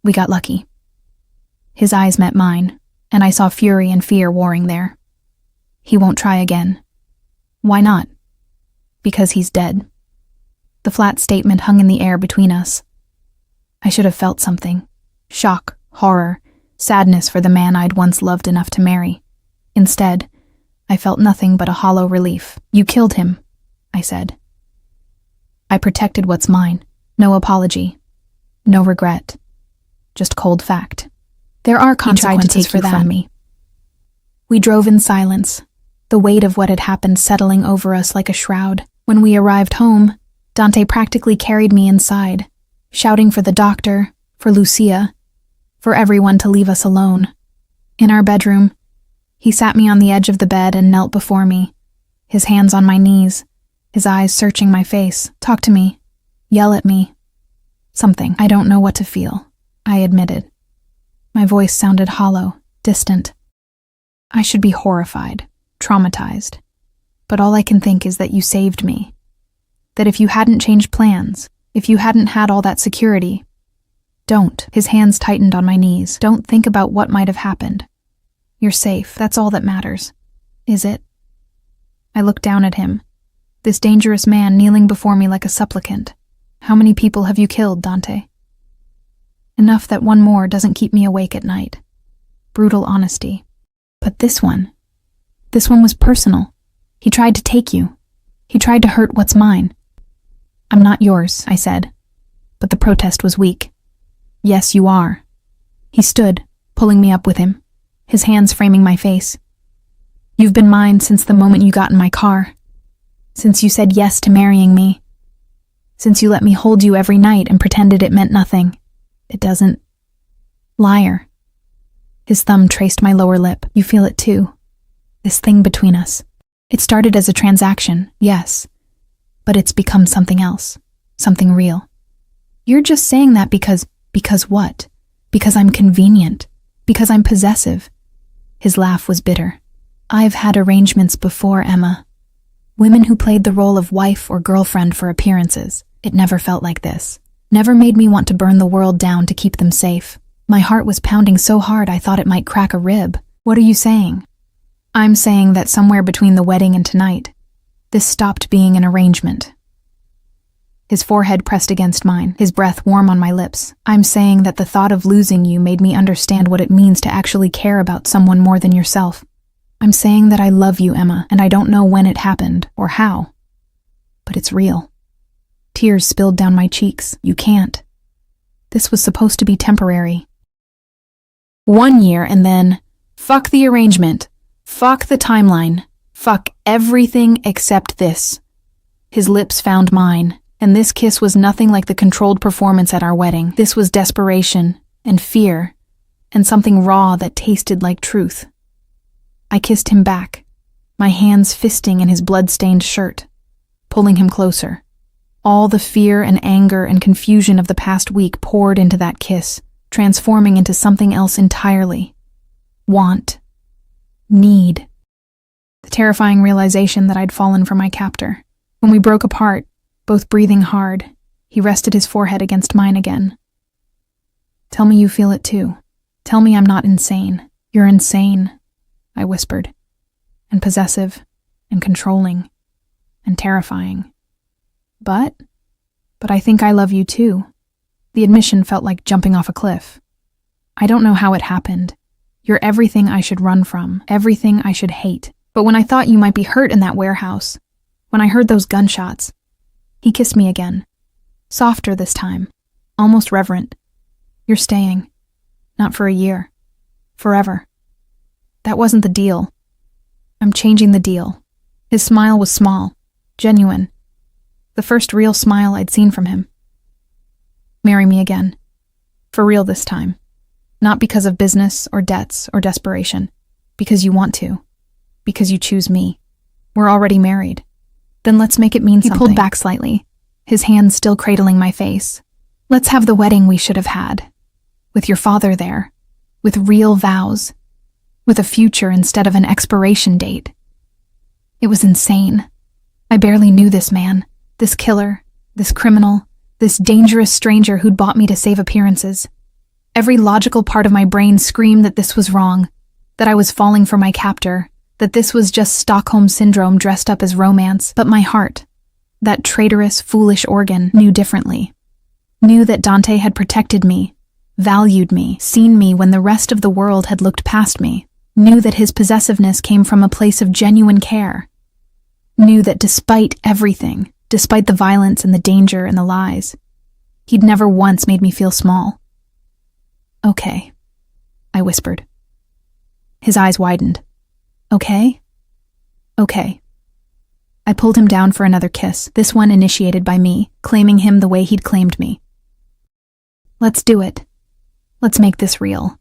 We got lucky. His eyes met mine, and I saw fury and fear warring there. He won't try again. Why not? Because he's dead. The flat statement hung in the air between us. I should have felt something. Shock, horror, sadness for the man I'd once loved enough to marry. Instead, I felt nothing but a hollow relief. You killed him, I said. I protected what's mine. No apology. No regret. Just cold fact. There are consequences for that. From me. We drove in silence, the weight of what had happened settling over us like a shroud. When we arrived home, Dante practically carried me inside, shouting for the doctor, for Lucia, for everyone to leave us alone. In our bedroom, he sat me on the edge of the bed and knelt before me, his hands on my knees, his eyes searching my face. Talk to me. Yell at me. Something. I don't know what to feel, I admitted. My voice sounded hollow, distant. I should be horrified, traumatized. But all I can think is that you saved me. That if you hadn't changed plans, if you hadn't had all that security, don't. His hands tightened on my knees. Don't think about what might have happened. You're safe. That's all that matters. Is it? I looked down at him, this dangerous man kneeling before me like a supplicant. How many people have you killed, Dante? Enough that one more doesn't keep me awake at night. Brutal honesty. But this one was personal. He tried to take you. He tried to hurt what's mine. I'm not yours, I said. But the protest was weak. Yes, you are. He stood, pulling me up with him, his hands framing my face. You've been mine since the moment you got in my car. Since you said yes to marrying me. Since you let me hold you every night and pretended it meant nothing. It doesn't. Liar. His thumb traced my lower lip. You feel it too. This thing between us. It started as a transaction, yes. But it's become something else. Something real. You're just saying that because what? Because I'm convenient. Because I'm possessive. His laugh was bitter. I've had arrangements before, Emma. Women who played the role of wife or girlfriend for appearances. It never felt like this. Never made me want to burn the world down to keep them safe. My heart was pounding so hard I thought it might crack a rib. What are you saying? I'm saying that somewhere between the wedding and tonight, this stopped being an arrangement. His forehead pressed against mine, his breath warm on my lips. I'm saying that the thought of losing you made me understand what it means to actually care about someone more than yourself. I'm saying that I love you, Emma, and I don't know when it happened or how. But it's real. Tears spilled down my cheeks. You can't. This was supposed to be temporary. 1 year and then, fuck the arrangement. Fuck the timeline. Fuck everything except this. His lips found mine, and this kiss was nothing like the controlled performance at our wedding. This was desperation and fear and something raw that tasted like truth. I kissed him back, my hands fisting in his blood-stained shirt, pulling him closer. All the fear and anger and confusion of the past week poured into that kiss, transforming into something else entirely. Want. Need. The terrifying realization that I'd fallen for my captor. When we broke apart, both breathing hard, he rested his forehead against mine again. Tell me you feel it too. Tell me I'm not insane. You're insane, I whispered, and possessive, and controlling, and terrifying. But I think I love you too. The admission felt like jumping off a cliff. I don't know how it happened. You're everything I should run from, everything I should hate. But when I thought you might be hurt in that warehouse, when I heard those gunshots, he kissed me again. Softer this time, almost reverent. You're staying. Not for a year. Forever. That wasn't the deal. I'm changing the deal. His smile was small, genuine. The first real smile I'd seen from him. Marry me again. For real this time. Not because of business or debts or desperation. Because you want to. Because you choose me. We're already married. Then let's make it mean something. He pulled back slightly, his hands still cradling my face. Let's have the wedding we should have had. With your father there. With real vows. With a future instead of an expiration date. It was insane. I barely knew this man, this killer, this criminal, this dangerous stranger who'd bought me to save appearances. Every logical part of my brain screamed that this was wrong, that I was falling for my captor, that this was just Stockholm Syndrome dressed up as romance. But my heart, that traitorous, foolish organ, knew differently. Knew that Dante had protected me, valued me, seen me when the rest of the world had looked past me. Knew that his possessiveness came from a place of genuine care. Knew that despite everything, despite the violence and the danger and the lies, he'd never once made me feel small. Okay, I whispered. His eyes widened. Okay? Okay. I pulled him down for another kiss, this one initiated by me, claiming him the way he'd claimed me. Let's do it. Let's make this real.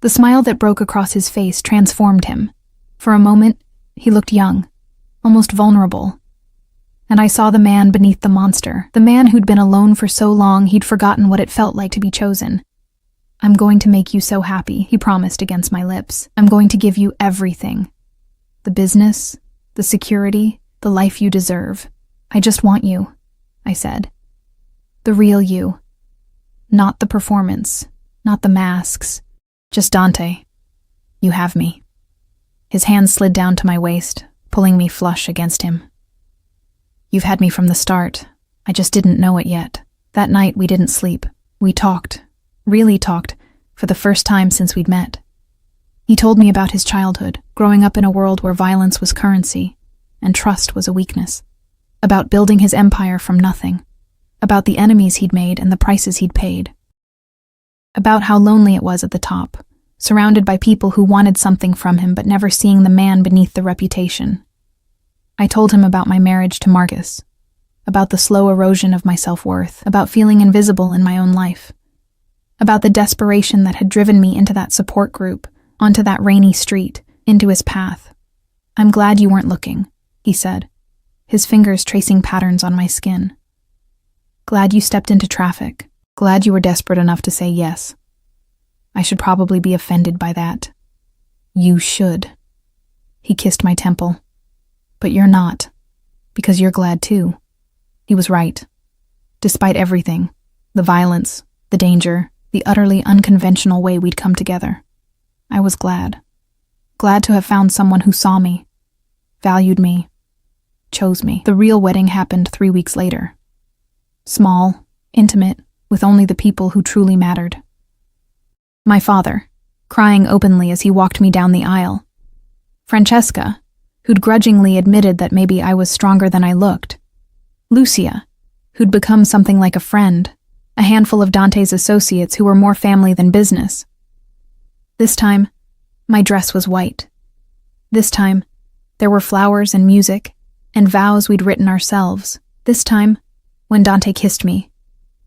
The smile that broke across his face transformed him. For a moment, he looked young, almost vulnerable. And I saw the man beneath the monster, the man who'd been alone for so long he'd forgotten what it felt like to be chosen. I'm going to make you so happy, he promised against my lips. I'm going to give you everything. The business, the security, the life you deserve. I just want you, I said. The real you. Not the performance, not the masks. Just Dante. You have me. His hand slid down to my waist, pulling me flush against him. You've had me from the start. I just didn't know it yet. That night we didn't sleep. We talked, really talked, for the first time since we'd met. He told me about his childhood, growing up in a world where violence was currency and trust was a weakness. About building his empire from nothing. About the enemies he'd made and the prices he'd paid. About how lonely it was at the top, surrounded by people who wanted something from him but never seeing the man beneath the reputation. I told him about my marriage to Marcus, about the slow erosion of my self-worth, about feeling invisible in my own life, about the desperation that had driven me into that support group, onto that rainy street, into his path. I'm glad you weren't looking, he said, his fingers tracing patterns on my skin. Glad you stepped into traffic. Glad you were desperate enough to say yes. I should probably be offended by that. You should. He kissed my temple. But you're not, because you're glad too. He was right. Despite everything, the violence, the danger, the utterly unconventional way we'd come together, I was glad. Glad to have found someone who saw me, valued me, chose me. The real wedding happened 3 weeks later. Small, intimate, with only the people who truly mattered. My father, crying openly as he walked me down the aisle. Francesca, who'd grudgingly admitted that maybe I was stronger than I looked. Lucia, who'd become something like a friend, a handful of Dante's associates who were more family than business. This time, my dress was white. This time, there were flowers and music, and vows we'd written ourselves. This time, when Dante kissed me,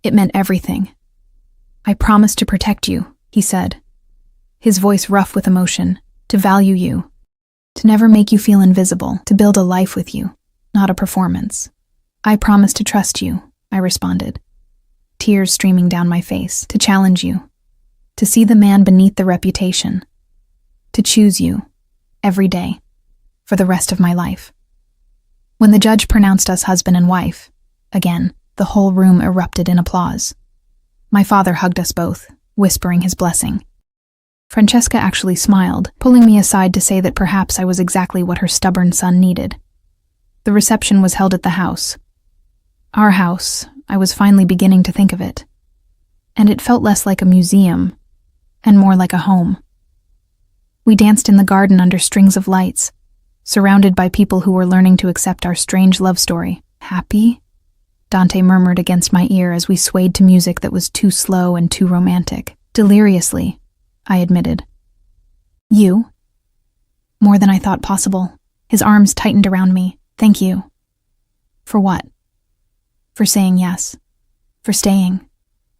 it meant everything. I promised to protect you, he said, his voice rough with emotion, to value you, to never make you feel invisible, to build a life with you, not a performance. I promise to trust you, I responded, tears streaming down my face, to challenge you, to see the man beneath the reputation, to choose you, every day, for the rest of my life. When the judge pronounced us husband and wife, again, the whole room erupted in applause. My father hugged us both, whispering his blessing. Francesca actually smiled, pulling me aside to say that perhaps I was exactly what her stubborn son needed. The reception was held at the house. Our house, I was finally beginning to think of it. And it felt less like a museum, and more like a home. We danced in the garden under strings of lights, surrounded by people who were learning to accept our strange love story. Happy? Dante murmured against my ear as we swayed to music that was too slow and too romantic. Deliriously, I admitted. You? More than I thought possible. His arms tightened around me. Thank you. For what? For saying yes. For staying.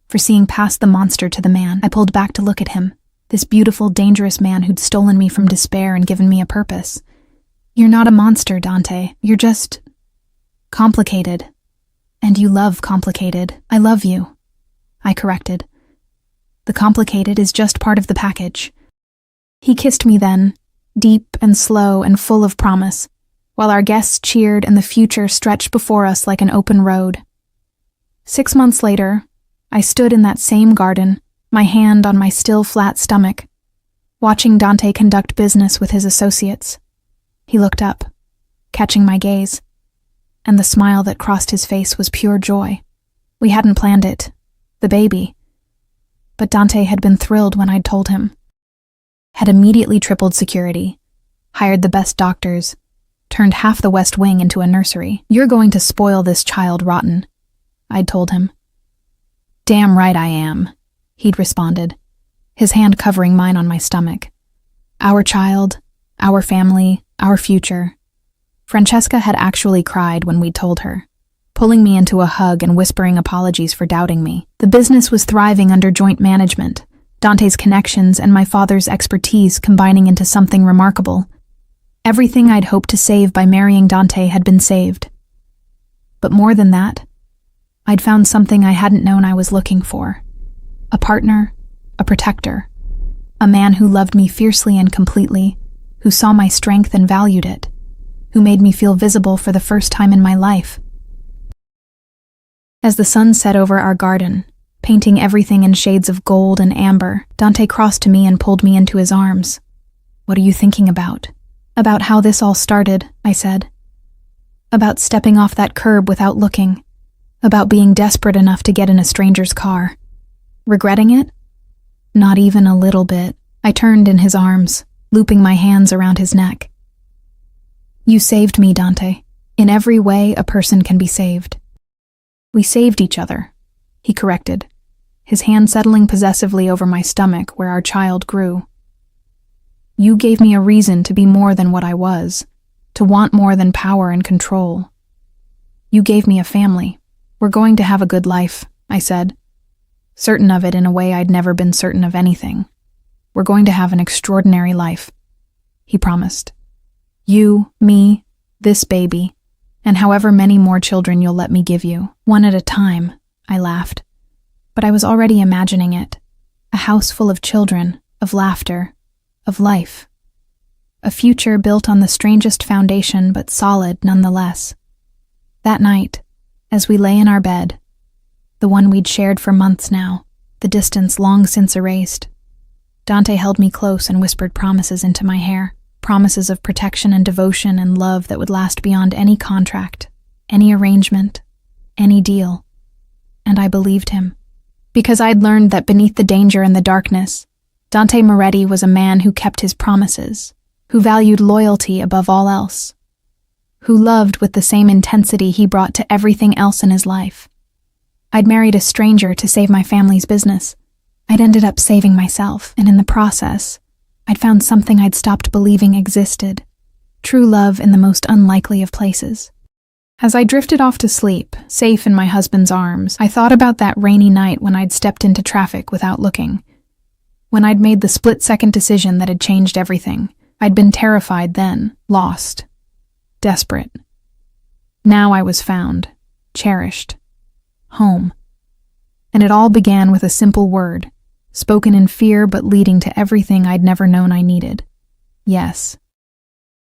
For seeing past the monster to the man. I pulled back to look at him, this beautiful, dangerous man who'd stolen me from despair and given me a purpose. You're not a monster, Dante. You're just... Complicated. And you love complicated. I love you, I corrected. The complicated is just part of the package. He kissed me then, deep and slow and full of promise, while our guests cheered and the future stretched before us like an open road. 6 months later, I stood in that same garden, my hand on my still flat stomach, watching Dante conduct business with his associates. He looked up, catching my gaze, and the smile that crossed his face was pure joy. We hadn't planned it, the baby, but Dante had been thrilled when I'd told him. Had immediately tripled security, hired the best doctors, turned half the West Wing into a nursery. "You're going to spoil this child rotten," I'd told him. "Damn right I am," he'd responded, his hand covering mine on my stomach. Our child, our family, our future. Francesca had actually cried when we'd told her, pulling me into a hug and whispering apologies for doubting me. The business was thriving under joint management, Dante's connections and my father's expertise combining into something remarkable. Everything I'd hoped to save by marrying Dante had been saved. But more than that, I'd found something I hadn't known I was looking for. A partner, a protector, a man who loved me fiercely and completely, who saw my strength and valued it, who made me feel visible for the first time in my life. As the sun set over our garden, painting everything in shades of gold and amber, Dante crossed to me and pulled me into his arms. "What are you thinking about?" "About how this all started," I said. "About stepping off that curb without looking. About being desperate enough to get in a stranger's car. Regretting it? Not even a little bit." I turned in his arms, looping my hands around his neck. "You saved me, Dante. In every way a person can be saved." "We saved each other," he corrected, his hand settling possessively over my stomach where our child grew. "You gave me a reason to be more than what I was, to want more than power and control. You gave me a family. We're going to have a good life," I said, certain of it in a way I'd never been certain of anything. "We're going to have an extraordinary life," he promised. "You, me, this baby, and however many more children you'll let me give you, one at a time," I laughed. But I was already imagining it. A house full of children, of laughter, of life. A future built on the strangest foundation but solid nonetheless. That night, as we lay in our bed, the one we'd shared for months now, the distance long since erased, Dante held me close and whispered promises into my hair, promises of protection and devotion and love that would last beyond any contract, any arrangement, any deal. And I believed him, because I'd learned that beneath the danger and the darkness, Dante Moretti was a man who kept his promises, who valued loyalty above all else, who loved with the same intensity he brought to everything else in his life. I'd married a stranger to save my family's business. I'd ended up saving myself, and in the process, I'd found something I'd stopped believing existed, true love in the most unlikely of places. As I drifted off to sleep, safe in my husband's arms, I thought about that rainy night when I'd stepped into traffic without looking, when I'd made the split-second decision that had changed everything. I'd been terrified then, lost, desperate. Now I was found, cherished, home. And it all began with a simple word, spoken in fear but leading to everything I'd never known I needed. Yes.